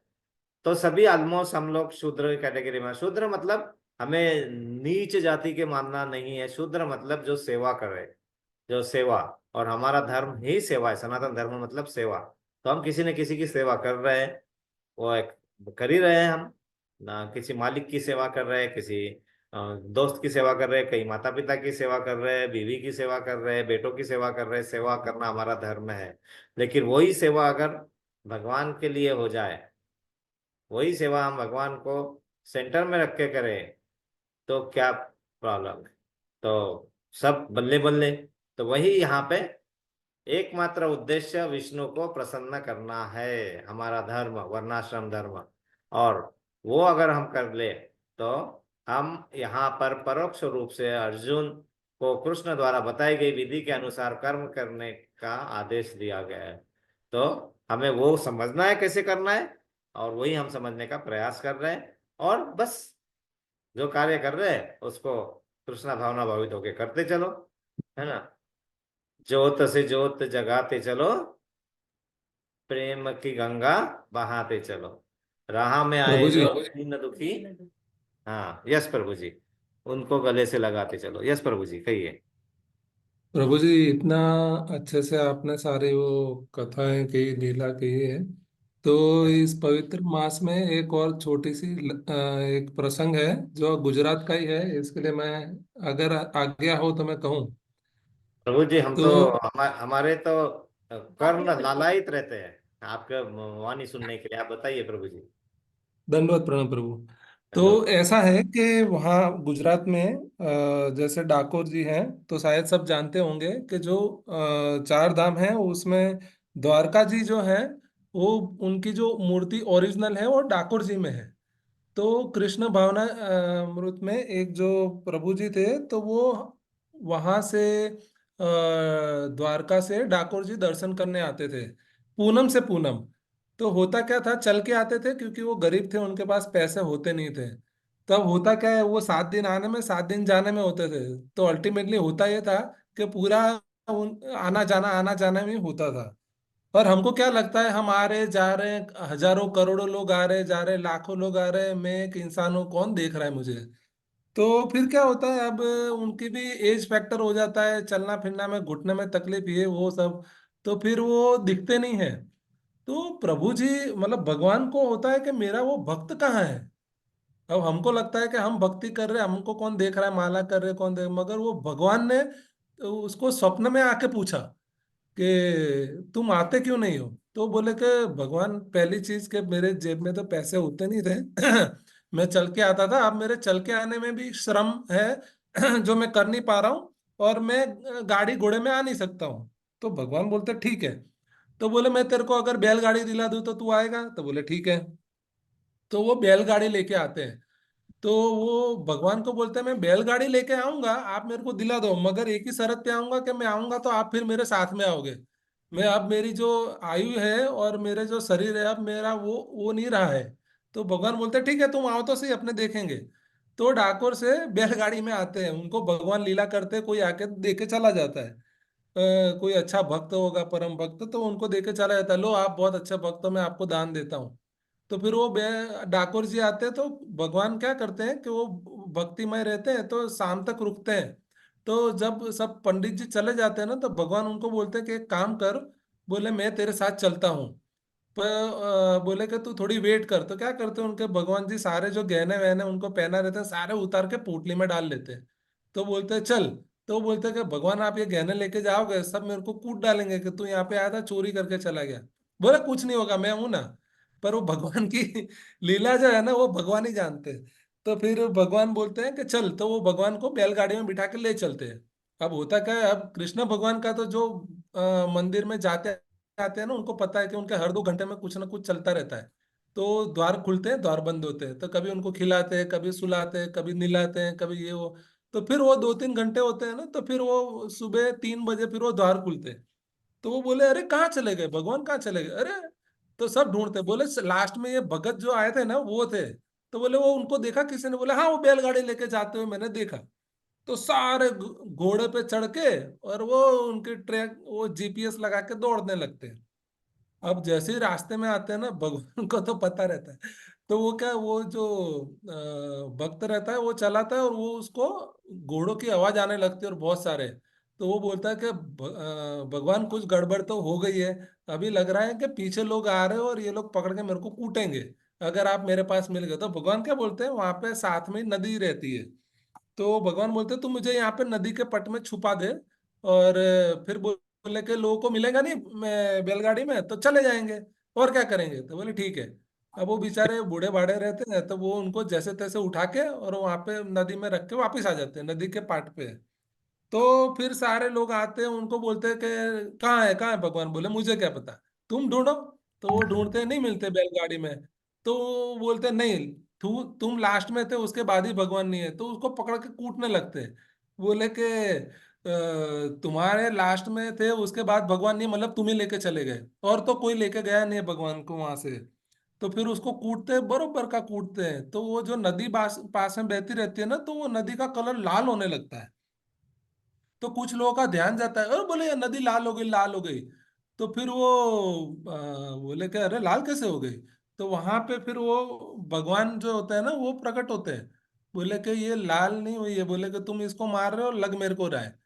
तो सभी ऑलमोस्ट हम लोग शूद्र कैटेगरी में। शूद्र मतलब हमें नीच जाति के मानना नहीं है। शूद्र मतलब जो सेवा करे, जो सेवा, और हमारा धर्म ही सेवा है। सनातन धर्म मतलब सेवा। तो हम किसी न किसी की सेवा कर रहे हैं, वो एक कर ही रहे हैं हम ना। किसी मालिक की सेवा कर रहे हैं, किसी दोस्त की सेवा कर रहे हैं, कई माता पिता की सेवा कर रहे हैं, बीवी की सेवा कर रहे हैं, बेटों की सेवा कर रहे हैं। सेवा करना हमारा धर्म है। लेकिन वही सेवा अगर भगवान के लिए हो जाए, वही सेवा हम भगवान को सेंटर में रख के करें, तो क्या प्रॉब्लम है? तो सब बल्ले बल्ले। तो वही यहाँ पे एकमात्र उद्देश्य विष्णु को प्रसन्न करना है, हमारा धर्म, वर्णाश्रम धर्म। और वो अगर हम कर ले, तो हम यहाँ पर परोक्ष रूप से अर्जुन को कृष्ण द्वारा बताई गई विधि के अनुसार कर्म करने का आदेश दिया गया है। तो हमें वो समझना है कैसे करना है, और वही हम समझने का प्रयास कर रहे हैं। और बस जो कार्य कर रहे हैं उसको कृष्णा भावना भावित होके करते चलो, है ना। ज्योत से ज्योत जगाते चलो, प्रेम की गंगा बहाते चलो, राह में आए प्रभु जी, जो दीन दुखी। हाँ, यस प्रभु जी, उनको गले से लगाते चलो। यस प्रभु जी, कहिए। प्रभु जी इतना अच्छे से आपने सारी वो कथाएं की, लीला की है। तो इस पवित्र मास में एक और छोटी सी एक प्रसंग है जो गुजरात का ही है। इसके लिए मैं, अगर आज्ञा हो तो मैं कहूँ प्रभु जी, हम तो। तो हमारे तो कर्ण लालायित रहते हैं आपके वाणी सुनने के लिए। आप बताइए प्रभु जी। दंडवत प्रणाम प्रभु। तो धन्यवाद। ऐसा है कि वहाँ गुजरात में जैसे डाकोर जी हैं, तो शायद सब जानते होंगे कि जो चार धाम है उसमें द्वारका जी जो है, वो उनकी जो मूर्ति ओरिजिनल है वो डाकोर जी में है। तो कृष्ण भावना अमृत में एक जो प्रभु जी थे, तो वो वहां से द्वारका से डाकोर जी दर्शन करने आते थे, पूनम से पूनम। तो होता क्या था, चल के आते थे क्योंकि वो गरीब थे, उनके पास पैसे होते नहीं थे। तब होता क्या है, वो 7 दिन आने में 7 दिन जाने में होते थे। तो अल्टीमेटली होता ये था कि पूरा आना जाना में होता था। और हमको क्या लगता है, हम आ रहे जा रहे हैं, हजारों करोड़ों लोग आ रहे जा रहे, लाखों लोग आ रहे हैं, मैं एक इंसान हूँ, कौन देख रहा है मुझे। तो फिर क्या होता है, अब उनकी भी एज फैक्टर हो जाता है, चलना फिरना में घुटने में तकलीफ, ये वो सब। तो फिर वो दिखते नहीं है। तो प्रभु जी, मतलब भगवान को होता है कि मेरा वो भक्त कहाँ है। अब हमको लगता है कि हम भक्ति कर रहे हैं, हमको कौन देख रहा है, माला कर रहे हैं, कौन देख, मगर वो भगवान ने तो उसको स्वप्न में आके पूछा कि तुम आते क्यों नहीं हो। तो बोले कि भगवान, पहली चीज के मेरे जेब में तो पैसे होते नहीं थे मैं चल के आता था, अब मेरे चल के आने में भी श्रम है जो मैं कर नहीं पा रहा हूँ, और मैं गाड़ी घोड़े में आ नहीं सकता हूँ। तो भगवान बोलते ठीक है। तो बोले मैं तेरे को अगर बैलगाड़ी दिला दूं तो तू आएगा। तो बोले ठीक है। तो वो बैलगाड़ी लेके आते हैं। तो वो भगवान को बोलते हैं मैं बैलगाड़ी लेके आऊंगा, आप मेरे को दिला दो, मगर एक ही शर्त पे आऊंगा कि मैं आऊंगा तो आप फिर मेरे साथ में आओगे। मैं, अब मेरी जो आयु है और मेरे जो शरीर है, अब मेरा वो नहीं रहा है। तो भगवान बोलते हैं ठीक है, तुम आओ तो सही, अपने देखेंगे। तो डाकोर से बैलगाड़ी में आते हैं, उनको भगवान लीला करते हैं, कोई आके देके चला जाता है। कोई अच्छा भक्त होगा, परम भक्त, तो उनको देके चला जाता है, लो आप बहुत अच्छे भक्त हो, मैं आपको दान देता हूँ। तो फिर वो डाकोर जी आते हैं, तो भगवान क्या करते हैं कि वो भक्तिमय रहते हैं, तो शाम तक रुकते हैं। तो जब सब पंडित जी चले जाते हैं ना, तो भगवान उनको बोलते हैं कि एक काम कर, बोले मैं तेरे साथ चलता हूँ, पर बोले कि तू थोड़ी वेट कर। तो क्या करते हैं, उनके भगवान जी सारे जो गहने वहने उनको पहना रहते हैं, सारे उतार के पोटली में डाल लेते हैं। तो बोलते हैं चल। तो बोलते हैं कि भगवान आप ये गहने लेके जाओगे, सब मेरे को कूट डालेंगे कि तू यहाँ पे आया था चोरी करके चला गया। बोले कुछ नहीं होगा, मैं हूं ना। पर वो भगवान की लीला जो है ना, वो भगवान ही जानते हैं। तो फिर भगवान बोलते हैं कि चल, तो वो भगवान को बैलगाड़ी में बिठा के ले चलते हैं। अब होता क्या है, अब कृष्ण भगवान का तो जो मंदिर में जाते आते हैं ना, उनको पता है कि उनके हर 2 घंटे में कुछ ना कुछ चलता रहता है। तो द्वार खुलते हैं, द्वार बंद होते हैं, तो कभी उनको खिलाते हैं, कभी सुलाते हैं, कभी निलाते हैं, कभी ये वो। तो फिर वो 2-3 घंटे होते हैं ना, तो फिर वो सुबह 3 बजे फिर वो द्वार खुलते हैं। तो वो बोले अरे कहाँ चले गए भगवान, कहाँ चले गए, अरे। तो सब ढूंढते, बोले लास्ट में ये भगत जो आए थे ना वो थे। तो बोले वो उनको देखा किसी ने, बोले हाँ वो बैलगाड़ी लेके जाते हुए मैंने देखा। तो सारे घोड़े पे चढ़ के, और वो उनकी ट्रैक, वो जीपीएस लगा के दौड़ने लगते हैं। अब जैसे ही रास्ते में आते हैं ना, भगवान को तो पता रहता है। तो वो क्या, वो जो भक्त रहता है वो चलाता है, और वो उसको घोड़ों की आवाज आने लगती है और बहुत सारे। तो वो बोलता है कि भगवान कुछ गड़बड़ तो हो गई है, अभी लग रहा है कि पीछे लोग आ रहे हो और ये लोग पकड़ के मेरे को कूटेंगे, अगर आप मेरे पास मिल गए। तो भगवान क्या बोलते हैं, वहां पे साथ में नदी रहती है। तो भगवान बोलते तुम मुझे यहाँ पे नदी के पट में छुपा दे, और फिर बोले कि लोगों को मिलेगा नहीं बैलगाड़ी में, तो चले जाएंगे और क्या करेंगे। तो बोले ठीक है। अब वो बेचारे बूढ़े बाड़े रहते हैं, तो वो उनको जैसे तैसे उठा के और वहां पे नदी में रख के वापिस आ जाते हैं, नदी के पाट पे। तो फिर सारे लोग आते हैं, उनको बोलते हैं कि कहाँ है भगवान। बोले मुझे क्या पता, तुम ढूंढो। तो वो ढूंढते नहीं मिलते बैलगाड़ी में। तो वो बोलते नहीं, तुम लास्ट में थे, उसके बाद ही भगवान नहीं है। तो उसको पकड़ के कूटने लगते हैं। बोले कि तुम्हारे लास्ट में थे, उसके बाद भगवान नहीं, मतलब तुम ही लेके चले गए, और तो कोई लेके गया नहीं है भगवान को वहां से। तो फिर उसको कूटते हैं, बरोबर का कूटते हैं। तो वो जो नदी पास पास में बहती रहती है ना, तो वो नदी का कलर लाल होने लगता है। तो कुछ लोगों का ध्यान जाता है, और बोले ये नदी लाल हो गई, लाल हो गई। तो फिर वो बोले कि अरे लाल कैसे हो गई। तो वहां पे फिर वो भगवान जो होता है ना, वो प्रकट होते हैं। बोले कि ये लाल नहीं हुई है, बोले कि तुम इसको मार रहे हो, लग मेरे को रहा है।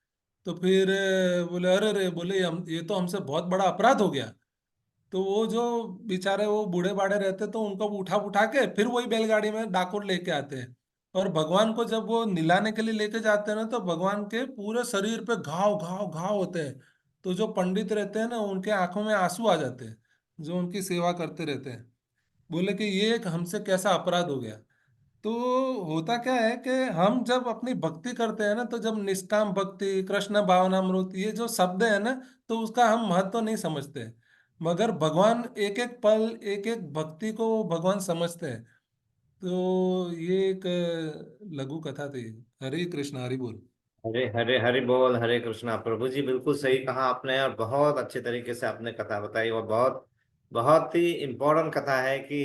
तो फिर बोले अरे रे, बोले ये तो हमसे बहुत बड़ा अपराध हो गया। तो वो जो बेचारे वो बूढ़े बाड़े रहते, तो उनको उठा उठा के फिर वही बैलगाड़ी में डाकोर लेके आते हैं। और भगवान को जब वो निलाने के लिए लेके जाते हैं ना, तो भगवान के पूरे शरीर पे घाव घाव घाव होते हैं। तो जो पंडित रहते हैं ना, उनके आंखों में आंसू आ जाते हैं, जो उनकी सेवा करते रहते हैं। बोले कि ये एक हमसे कैसा अपराध हो गया। तो होता क्या है कि हम जब अपनी भक्ति करते हैं ना, तो जब निष्काम भक्ति, कृष्ण भावनामृत, ये जो शब्द है ना, तो उसका हम महत्व नहीं समझते। मगर भगवान एक एक पल, एक एक भक्ति को भगवान समझते हैं। तो ये एक लघु कथा थी। हरे कृष्ण, हरि बोल। हरे हरे हरि बोल, हरे कृष्णा। प्रभु जी बिल्कुल सही कहा आपने, और बहुत अच्छे तरीके से आपने कथा बताई। और बहुत बहुत ही इम्पोर्टेंट कथा है कि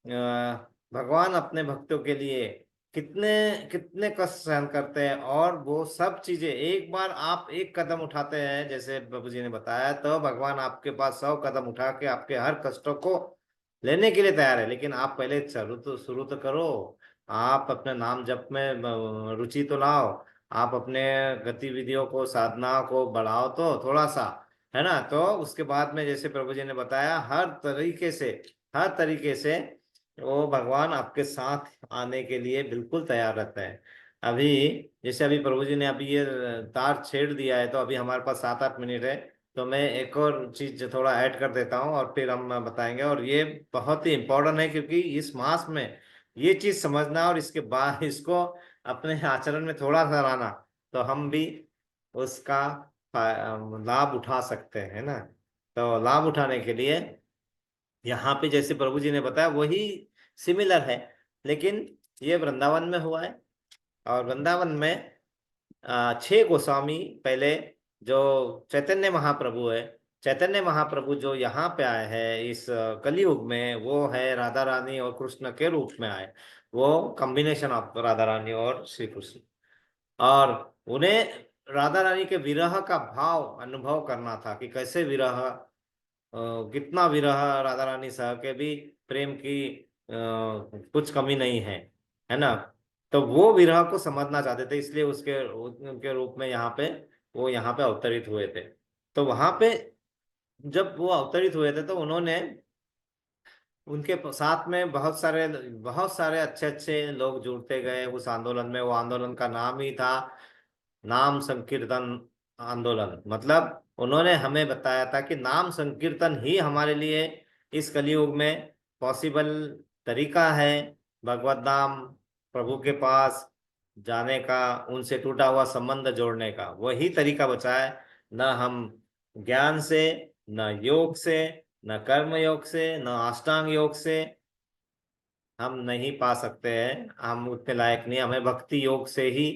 अ, भगवान अपने भक्तों के लिए कितने कितने कष्ट सहन करते हैं। और वो सब चीजें, एक बार आप एक कदम उठाते हैं जैसे प्रभु जी ने बताया, तो भगवान आपके पास 100 कदम उठा के आपके हर कष्टों को लेने के लिए तैयार है। लेकिन आप पहले शुरू तो करो। आप अपने नाम जप में रुचि तो लाओ। आप अपने गतिविधियों को, साधना को बढ़ाओ तो थोड़ा सा, है ना। तो उसके बाद में जैसे प्रभु जी ने बताया, हर तरीके से वो भगवान आपके साथ आने के लिए बिल्कुल तैयार रहता है। अभी जैसे अभी प्रभु जी ने अभी ये तार छेड़ दिया है, तो अभी हमारे पास 7-8 मिनट है। तो मैं एक और चीज थोड़ा ऐड कर देता हूँ, और फिर हम बताएंगे। और ये बहुत ही इम्पोर्टेंट है, क्योंकि इस मास में ये चीज समझना और इसके बाद इसको अपने आचरण में थोड़ा सा लाना, तो हम भी उसका लाभ उठा सकते हैं, है ना। तो लाभ उठाने के लिए यहाँ पे जैसे प्रभु जी ने बताया वही सिमिलर है, लेकिन ये वृंदावन में हुआ है। और वृंदावन में 6 गोस्वामी पहले, जो चैतन्य महाप्रभु है, चैतन्य महाप्रभु जो यहाँ पे आए हैं इस कलयुग में, वो है राधा रानी और कृष्ण के रूप में आए। वो कॉम्बिनेशन ऑफ राधा रानी और श्री कृष्ण। और उन्हें राधा रानी के विरह का भाव अनुभव करना था, कि कैसे विरह, कितना विरह राधा रानी सह के भी प्रेम की कुछ कमी नहीं है ना। तो वो विरह को समझना चाहते थे, इसलिए उसके उनके रूप में यहाँ पे वो यहाँ पे अवतरित हुए थे। तो वहां पे जब वो अवतरित हुए थे, तो उन्होंने उनके साथ में बहुत सारे अच्छे अच्छे लोग जुड़ते गए उस आंदोलन में। वो आंदोलन का नाम ही था नाम संकीर्तन आंदोलन। मतलब उन्होंने हमें बताया था कि नाम संकीर्तन ही हमारे लिए इस कलयुग में पॉसिबल तरीका है, भगवत धाम, प्रभु के पास जाने का, उनसे टूटा हुआ संबंध जोड़ने का वही तरीका बचा है। न हम ज्ञान से, न योग से, न कर्म योग से, न अष्टांग योग से हम नहीं पा सकते हैं। हम उतने लायक नहीं, हमें भक्ति योग से ही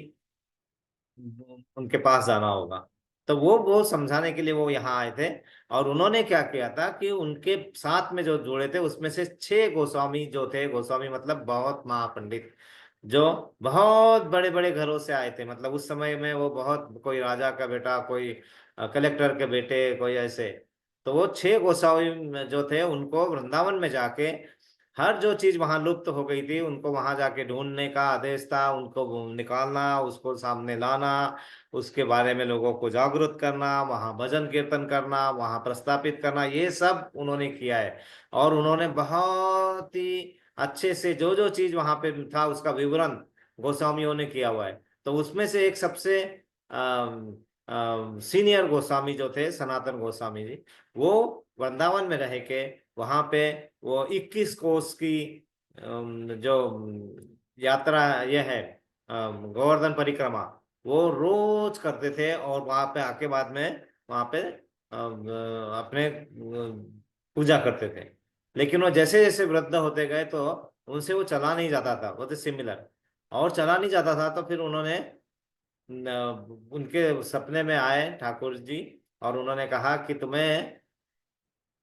उनके पास जाना होगा। तो वो समझाने के लिए वो यहाँ आए थे। और उन्होंने क्या किया था कि उनके साथ में जो जुड़े थे, उसमें से 6 गोस्वामी जो थे, गोस्वामी मतलब बहुत महापंडित, जो बहुत बड़े बड़े घरों से आए थे। मतलब उस समय में वो बहुत, कोई राजा का बेटा, कोई कलेक्टर के बेटे, कोई ऐसे। तो वो 6 गोस्वामी जो थे, उनको वृंदावन में जाके हर जो चीज वहां लुप्त हो गई थी, उनको वहां जाके ढूंढने का आदेश था। उनको निकालना, उसको सामने लाना, उसके बारे में लोगों को जागरूक करना, वहां भजन कीर्तन करना, वहां प्रस्तापित करना, ये सब उन्होंने किया है। और उन्होंने बहुत ही अच्छे से जो जो चीज वहां पे था उसका विवरण गोस्वामियों ने किया हुआ है। तो उसमें से एक सबसे सीनियर गोस्वामी जो थे सनातन गोस्वामी जी, वो वृंदावन में रह के वहां पे वो 21 कोस की जो यात्रा ये है, गोवर्धन परिक्रमा, वो रोज करते थे। और वहां पे आके बाद में वहां पे अपने पूजा करते थे। लेकिन वो जैसे जैसे वृद्ध होते गए तो उनसे वो चला नहीं जाता था, वो तो सिमिलर, और चला नहीं जाता था। तो फिर उन्होंने उनके सपने में आए ठाकुर जी, और उन्होंने कहा कि तुम्हें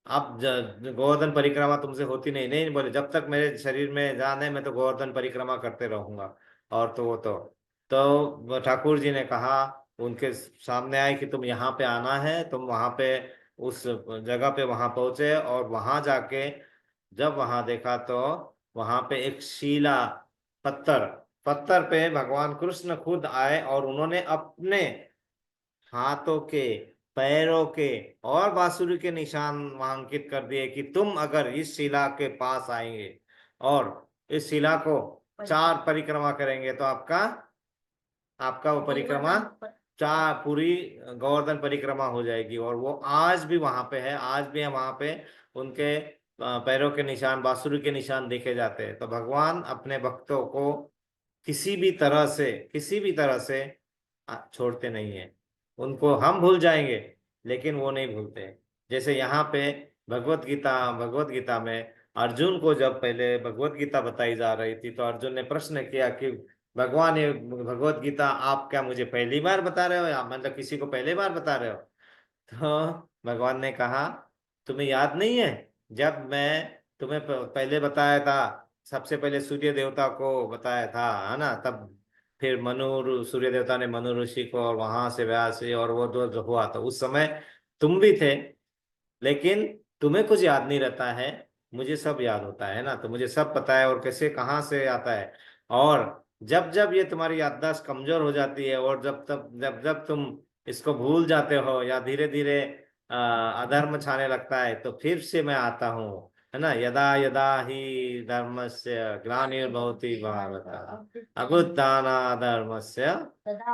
अब गोवर्धन परिक्रमा तुमसे होती नहीं। नहीं बोले, जब तक मेरे शरीर में जान है मैं तो गोवर्धन परिक्रमा करते रहूंगा। और तो वो तो ठाकुर जी ने कहा, उनके सामने आए कि तुम यहाँ पे आना है। तुम वहां पे उस जगह पे वहां पहुंचे, और वहां जाके जब वहां देखा तो वहां पे एक शिला, पत्थर, पत्थर पे भगवान कृष्ण खुद आए, और उन्होंने अपने हाथों के, पैरों के और बांसुरी के निशान वहां अंकित कर दिए कि तुम अगर इस शिला के पास आएंगे और इस शिला को 4 परिक्रमा करेंगे तो आपका आपका वो परिक्रमा चार पूरी गोवर्धन परिक्रमा हो जाएगी। और वो आज भी वहां पे है, आज भी हम वहां पे उनके पैरों के निशान, बांसुरी के निशान देखे जाते हैं। तो भगवान अपने भक्तों को किसी भी तरह से छोड़ते नहीं है। उनको हम भूल जाएंगे लेकिन वो नहीं भूलते। जैसे यहाँ पे भगवत गीता में अर्जुन को जब पहले भगवत गीता बताई जा रही थी तो अर्जुन ने प्रश्न किया कि भगवान, ये भगवत गीता आप क्या मुझे पहली बार बता रहे हो, या मतलब किसी को पहली बार बता रहे हो? तो भगवान ने कहा, तुम्हें याद नहीं है जब मैं तुम्हें पहले बताया था, सबसे पहले सूर्य देवता को बताया था, है ना? तब फिर सूर्य देवता ने मनु ऋषि को, और वहां से व्यास जी, और वो जो हुआ तो उस समय तुम भी थे। लेकिन तुम्हें कुछ याद नहीं रहता है, मुझे सब याद होता है ना। तो मुझे सब पता है, और कैसे कहाँ से आता है। और जब जब ये तुम्हारी याददाश्त कमजोर हो जाती है, और जब जब तुम इसको भूल जाते हो, या धीरे धीरे अधर्म छाने लगता है, तो फिर से मैं आता हूँ, है ना। यदा यदा ही धर्मस्य ग्लानिर्भवति भारत अभ्युत्थानाधर्मस्य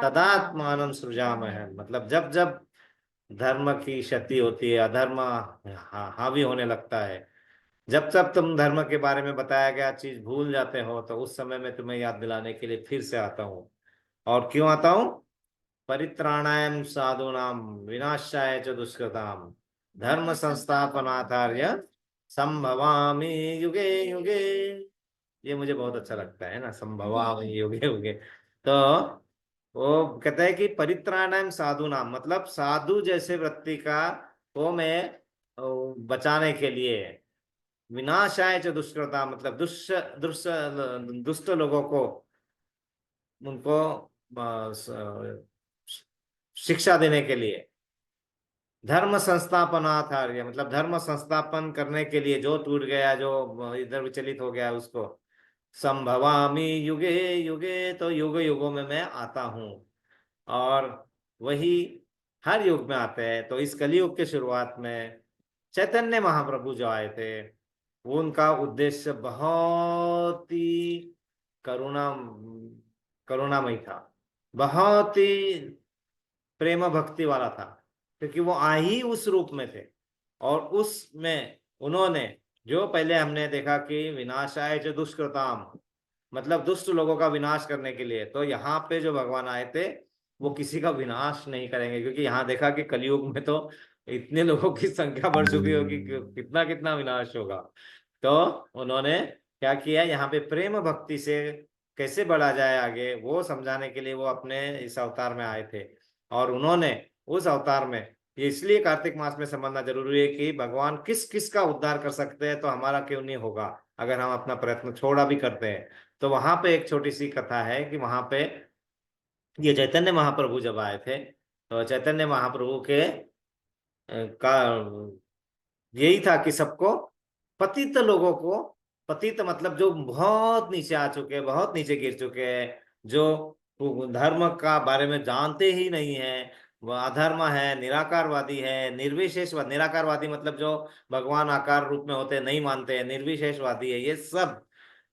तदात्मानं सृजामहे। मतलब जब जब धर्म की क्षति होती है, अधर्म हावी होने लगता है, जब जब तुम धर्म के बारे में बताया गया चीज भूल जाते हो, तो उस समय मैं तुम्हें याद दिलाने के लिए फिर से आता हूँ। और क्यों आता हूँ? परित्राणाय साधूनाम विनाशाय च दुष्कृताम धर्म संस्थापनार्थाय संभवामि युगे युगे। ये मुझे बहुत अच्छा लगता है ना, संभवामि युगे युगे। तो वो कहता है कि परित्राणाय साधूनाम, मतलब साधु जैसे वृत्ति का वो मैं बचाने के लिए, विनाशाय च दुष्कृता, मतलब दुष्ट दुष्ट लोगों को, उनको शिक्षा देने के लिए, धर्म संस्थापनार्थाय, मतलब धर्म संस्थापन करने के लिए, जो टूट गया, जो इधर विचलित हो गया, उसको संभवामि युगे युगे, तो युग युगों में मैं आता हूँ। और वही हर युग में आते हैं। तो इस कलयुग के शुरुआत में चैतन्य महाप्रभु जो आए थे, वो उनका उद्देश्य बहुत ही करुणा करुणामय था, बहुत ही प्रेम भक्ति वाला था, क्योंकि वो आ ही उस रूप में थे। और उसमें उन्होंने, जो पहले हमने देखा कि विनाशाय च दुष्कृताम, मतलब दुष्ट लोगों का विनाश करने के लिए, तो यहाँ पे जो भगवान आए थे वो किसी का विनाश नहीं करेंगे। क्योंकि यहाँ देखा कि कलयुग में तो इतने लोगों की संख्या बढ़ चुकी होगी कि कितना कितना विनाश होगा। तो उन्होंने क्या किया, यहाँ पे प्रेम भक्ति से कैसे बढ़ा जाए आगे, वो समझाने के लिए वो अपने इस अवतार में आए थे। और उन्होंने उस अवतार में, ये इसलिए कार्तिक मास में समझना जरूरी है कि भगवान किस किस का उद्धार कर सकते हैं, तो हमारा क्यों नहीं होगा अगर हम अपना प्रयत्न थोड़ा भी करते हैं। तो वहां पे एक छोटी सी कथा है कि वहां पे ये चैतन्य महाप्रभु जब आए थे, तो चैतन्य महाप्रभु के का यही था कि सबको, पतित लोगों को, पतित मतलब जो बहुत नीचे आ चुके हैं, बहुत नीचे गिर चुके हैं, जो धर्म का बारे में जानते ही नहीं है, वह अधर्म है, निराकारवादी है, निर्विशेषवादी, निराकारवादी मतलब जो भगवान आकार रूप में होते हैं नहीं मानते हैं, निर्विशेषवादी है, ये सब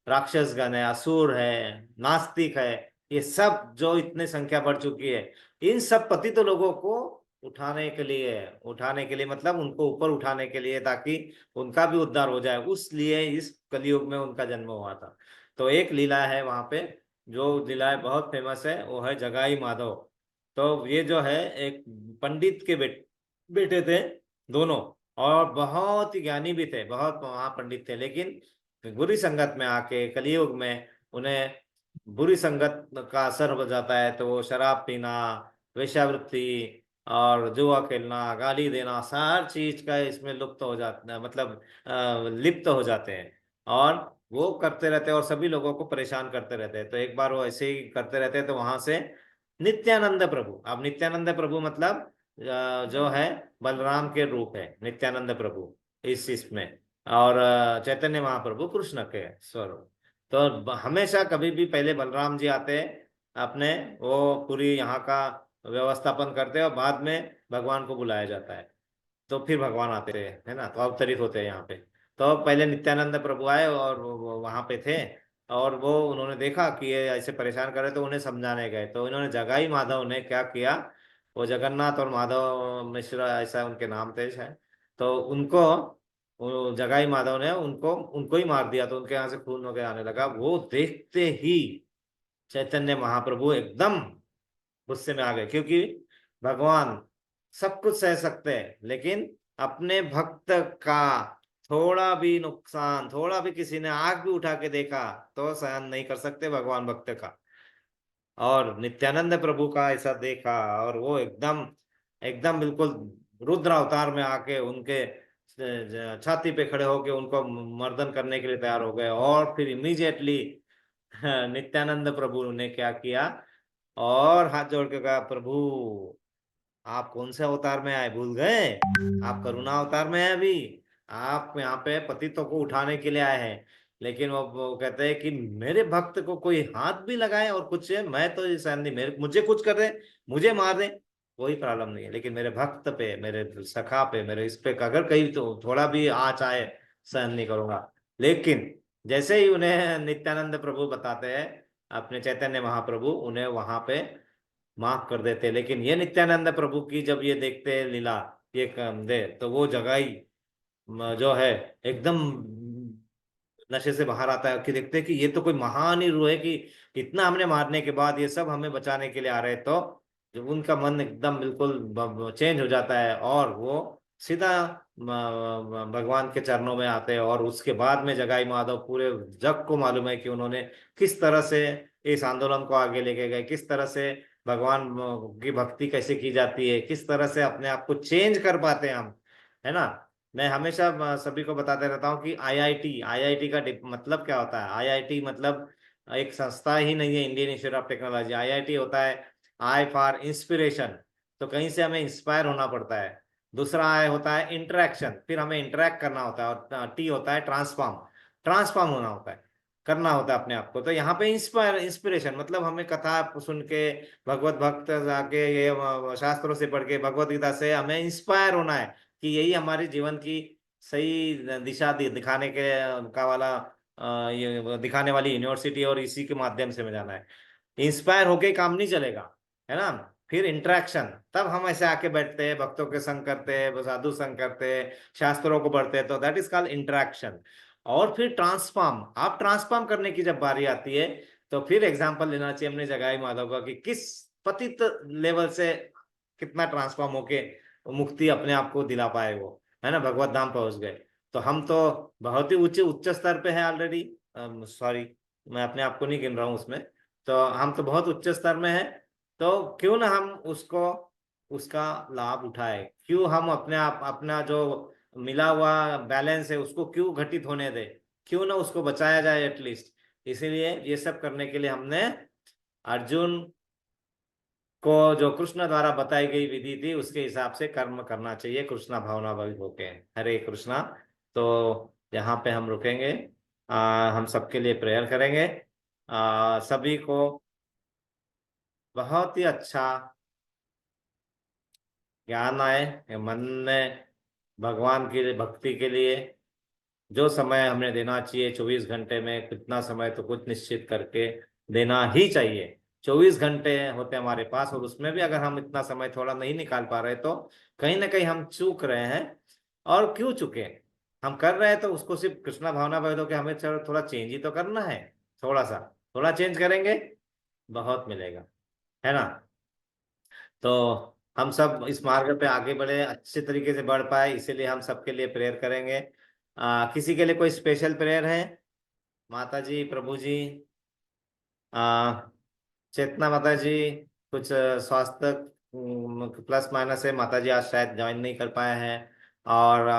राक्षस गण है, असुर है, नास्तिक है, ये सब जो इतने संख्या बढ़ चुकी है, इन सब पतित लोगों को उठाने के लिए मतलब उनको ऊपर उठाने के लिए, ताकि उनका भी उद्धार हो जाए, उस लिए इस कलयुग में उनका जन्म हुआ था। तो एक लीला है वहां पे, जो लीला है बहुत फेमस है, वो है जगाई माधव। तो ये जो है एक पंडित के बेटे थे दोनों, और बहुत ही ज्ञानी भी थे, बहुत महापंडित थे, लेकिन बुरी संगत में आके कलयुग में उन्हें बुरी संगत का असर हो जाता है, तो वो शराब पीना, वेश्यावृत्ति और जुआ खेलना, गाली देना, हर चीज का इसमें लुप्त हो जाता, मतलब लिप्त हो जाते हैं, और वो करते रहते हैं और सभी लोगों को परेशान करते रहते हैं। तो एक बार वो ऐसे ही करते रहते हैं, तो वहां से नित्यानंद प्रभु, अब नित्यानंद प्रभु मतलब जो है बलराम के रूप है नित्यानंद प्रभु इस इसमें, और चैतन्य महाप्रभु कृष्ण के स्वरूप। तो हमेशा कभी भी पहले बलराम जी आते हैं, अपने वो पूरी यहाँ का व्यवस्थापन करते हैं, और बाद में भगवान को बुलाया जाता है, तो फिर भगवान आते हैं, है ना, तो अवतरित होते हैं यहाँ पे। तो पहले नित्यानंद प्रभु आए और वो वहाँ पे थे, और वो उन्होंने देखा कि ये ऐसे परेशान कर रहे, तो उन्हें समझाने गए। तो इन्होंने जगाई माधव ने क्या किया, वो जगन्नाथ और माधव मिश्र ऐसा उनके नाम थे शायद, तो उनको वो जगाई माधव ने उनको उनको ही मार दिया, तो उनके यहाँ से खून वगैरह आने लगा। वो देखते ही चैतन्य महाप्रभु एकदम गुस्से में आ गए, क्योंकि भगवान सब कुछ सह सकते हैं, लेकिन अपने भक्त का थोड़ा भी नुकसान, थोड़ा भी किसी ने आंख भी उठा के देखा तो सहन नहीं कर सकते भगवान भक्त का। और नित्यानंद प्रभु का ऐसा देखा, और वो एकदम एकदम बिल्कुल रुद्र अवतार में आके उनके छाती पे खड़े होके उनको मर्दन करने के लिए तैयार हो गए। और फिर इमीडिएटली नित्यानंद प्रभु ने क्या किया, और हाथ जोड़ के कहा, प्रभु आप कौन से अवतार में आए, भूल गए? आप करुणा अवतार में हैं अभी, आप यहाँ पे पतितों को उठाने के लिए आए हैं। लेकिन वो कहते हैं कि मेरे भक्त को कोई हाथ भी लगाए और कुछ है, मैं तो ये सहन नहीं, मेरे मुझे कुछ कर दे, मुझे मार दे, कोई प्रॉब्लम नहीं है, लेकिन मेरे भक्त पे, मेरे सखा पे, मेरे इस पे अगर कहीं तो थोड़ा भी आँच आए, सहन नहीं करूंगा। लेकिन जैसे ही उन्हें नित्यानंद प्रभु बताते हैं, अपने चैतन्य महाप्रभु उन्हें वहां पे माफ कर देते। लेकिन ये नित्यानंद प्रभु की जब ये देखते हैं लीला, ये दे, तो वो जगाई जो है एकदम नशे से बाहर आता है, कि देखते हैं कि ये तो कोई महान ही रूह है, कि इतना हमने मारने के बाद ये सब हमें बचाने के लिए आ रहे हैं। तो जब उनका मन एकदम बिल्कुल चेंज हो जाता है, और वो सीधा भगवान के चरणों में आते हैं। और उसके बाद में जगाई माधव, पूरे जग को मालूम है कि उन्होंने किस तरह से इस आंदोलन को आगे लेके गए, किस तरह से भगवान की भक्ति कैसे की जाती है, किस तरह से अपने आप को चेंज कर पाते हैं हम, है ना। मैं हमेशा सभी को बताते रहता हूँ कि आईआईटी का मतलब क्या होता है। आईआईटी मतलब एक संस्था ही नहीं है, Indian institute of technology. IIT होता है आई फॉर इंस्पिरेशन, तो कहीं से हमें इंस्पायर होना पड़ता है। दूसरा आई होता है इंटरेक्शन, फिर हमें इंटरेक्ट करना होता है। और टी होता है ट्रांसफॉर्म, ट्रांसफॉर्म होना होता है, करना होता है अपने आप को। तो यहाँ पे इंस्पिरेशन मतलब हमें कथा सुन के, भगवत भक्त जाके, ये शास्त्रों से पढ़ के, भगवत गीता से हमें इंस्पायर होना है कि यही हमारे जीवन की सही दिशा दिखाने के का वाला ये दिखाने वाली यूनिवर्सिटी, और इसी के माध्यम से में जाना है। इंस्पायर होके काम नहीं चलेगा, है ना। फिर इंटरेक्शन, तब हम ऐसे आके बैठते हैं, भक्तों के संग करते हैं, साधु संग करते हैं, शास्त्रों को पढ़ते हैं, तो दैट इज कॉल्ड इंटरेक्शन। और फिर ट्रांसफॉर्म, आप ट्रांसफॉर्म करने की जब बारी आती है, तो फिर एग्जाम्पल लेना चाहिए हमने जगाई माधव का, कि किस पतित लेवल से कितना ट्रांसफॉर्म होके मुक्ति अपने आप को दिला पाए वो, है ना, भगवत धाम पहुंच गए। तो हम तो बहुत ही उच्च उच्च स्तर पे हैं ऑलरेडी, सॉरी मैं अपने आप को नहीं गिन रहा हूँ उसमें, तो हम तो बहुत उच्च स्तर में हैं। तो क्यों ना हम उसको, उसका लाभ उठाए, क्यों हम अपने आप अपना जो मिला हुआ बैलेंस है उसको क्यों घटित होने दे, क्यों ना उसको बचाया जाए एटलीस्ट। इसीलिए ये सब करने के लिए हमने अर्जुन को जो कृष्ण द्वारा बताई गई विधि थी उसके हिसाब से कर्म करना चाहिए, कृष्णा भावना भावी होके। हरे कृष्णा। तो यहाँ पे हम रुकेंगे, हम सबके लिए प्रेयर करेंगे। सभी को बहुत ही अच्छा ज्ञान आए मन में, भगवान की भक्ति के लिए जो समय हमें देना चाहिए 24 घंटे में, कितना समय तो कुछ निश्चित करके देना ही चाहिए। 24 घंटे होते हैं हमारे पास, और उसमें भी अगर हम इतना समय थोड़ा नहीं निकाल पा रहे तो कहीं ना कहीं हम चूक रहे हैं। और क्यों चुके? हम कर रहे हैं तो उसको सिर्फ कृष्णा भावना भेदों के हमें थोड़ा चेंज ही तो करना है। थोड़ा सा, थोड़ा चेंज करेंगे बहुत मिलेगा, है ना? तो हम सब इस मार्ग पे आगे बढ़े, अच्छे तरीके से बढ़ पाए, इसीलिए हम सबके लिए प्रेयर करेंगे। किसी के लिए कोई स्पेशल प्रेयर है? माता जी, प्रभु जी, आ, चेतना माता जी, कुछ स्वास्थ्य प्लस माइनस है, माता जी आज शायद ज्वाइन नहीं कर पाए हैं। और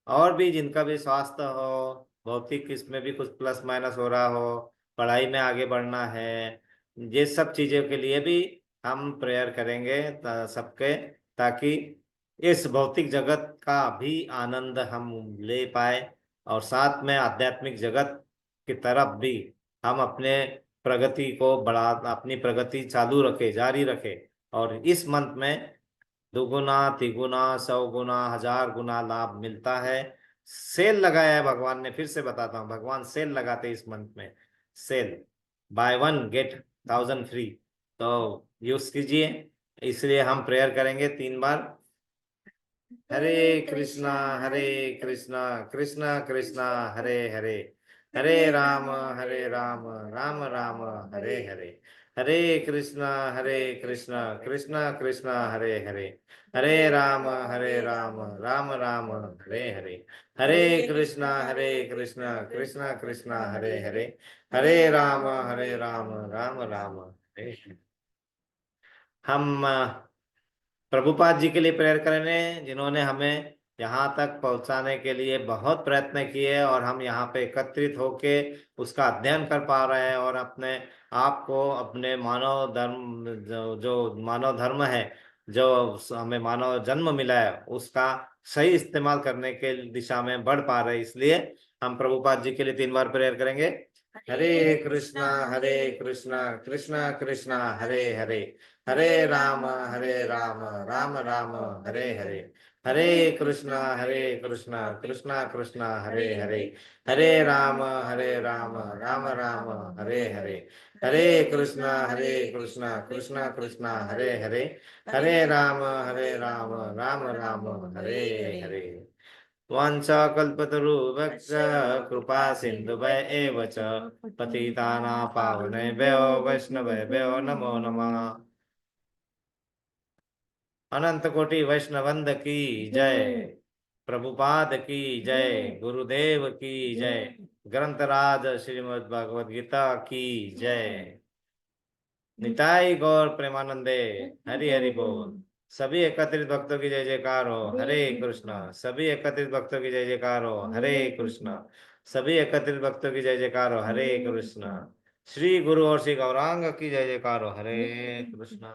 और भी जिनका भी स्वास्थ्य हो, भौतिक इसमें भी कुछ प्लस माइनस हो रहा हो, पढ़ाई में आगे बढ़ना है, ये सब चीजों के लिए भी हम प्रेयर करेंगे सबके, ताकि इस भौतिक जगत का भी आनंद हम ले पाए, और साथ में आध्यात्मिक जगत की तरफ भी हम अपने प्रगति को बढ़ा, अपनी प्रगति चालू रखे, जारी रखे। और इस मंथ में दुगुना तिगुना 100 गुना 1000 गुना लाभ मिलता है। सेल लगाया है भगवान ने, फिर से बताता हूँ, भगवान सेल लगाते हैं इस मंथ में। सेल, बाय 1 गेट 1000 फ्री, तो यूज कीजिए। इसलिए हम प्रेयर करेंगे 3 बार। हरे कृष्णा, हरे कृष्णा, कृष्णा कृष्णा, हरे हरे, हरे राम, हरे राम, राम राम, हरे हरे, हरे कृष्णा, हरे कृष्णा, कृष्णा कृष्णा, हरे हरे, हरे राम, राम राम, हरे हरे, हरे कृष्णा, कृष्णा कृष्णा, हरे हरे, हरे राम, राम राम, हरे हरे। हम प्रभुपाद जी के लिए प्रेयर करेंगे, जिन्होंने हमें यहाँ तक पहुँचाने के लिए बहुत प्रयत्न किए, और हम यहाँ पे एकत्रित होके उसका अध्ययन कर पा रहे हैं, और अपने आप को, अपने मानव धर्म, जो मानव धर्म है, जो हमें मानव जन्म मिला है, उसका सही इस्तेमाल करने के दिशा में बढ़ पा रहे हैं। इसलिए हम प्रभुपाद जी के लिए 3 बार प्रेयर करेंगे। हरे कृष्णा, कृष्णा कृष्णा, हरे हरे, हरे राम, राम राम, हरे हरे, हरे कृष्णा, कृष्णा कृष्णा, हरे हरे, हरे राम, राम राम, हरे हरे, हरे कृष्णा, कृष्णा कृष्णा, हरे हरे, हरे राम, राम राम, हरे हरे। वाञ्छाकल्पतरुभ्यश्च कृपा सिन्धुभ्य एव च पतितानां पावनेभ्यो वैष्णवेभ्यो नमो नमः। अनंत कोटि वैष्णवंद की जय, प्रभुपाद की जय, गुरुदेव की जय, ग्रंथराज श्रीमद् भगवद गीता की जय। निताई गौर प्रेमानंदे, हरि हरि बोल। सभी एकत्रित भक्तों की जय जयकार हो, हरे कृष्णा। सभी एकत्रित भक्तों की जय जयकार हो, हरे कृष्णा। सभी एकत्रित भक्तों की जय जयकार हो, हरे कृष्णा। श्री गुरु और श्री गौरांग की जय जयकार हो, हरे कृष्णा।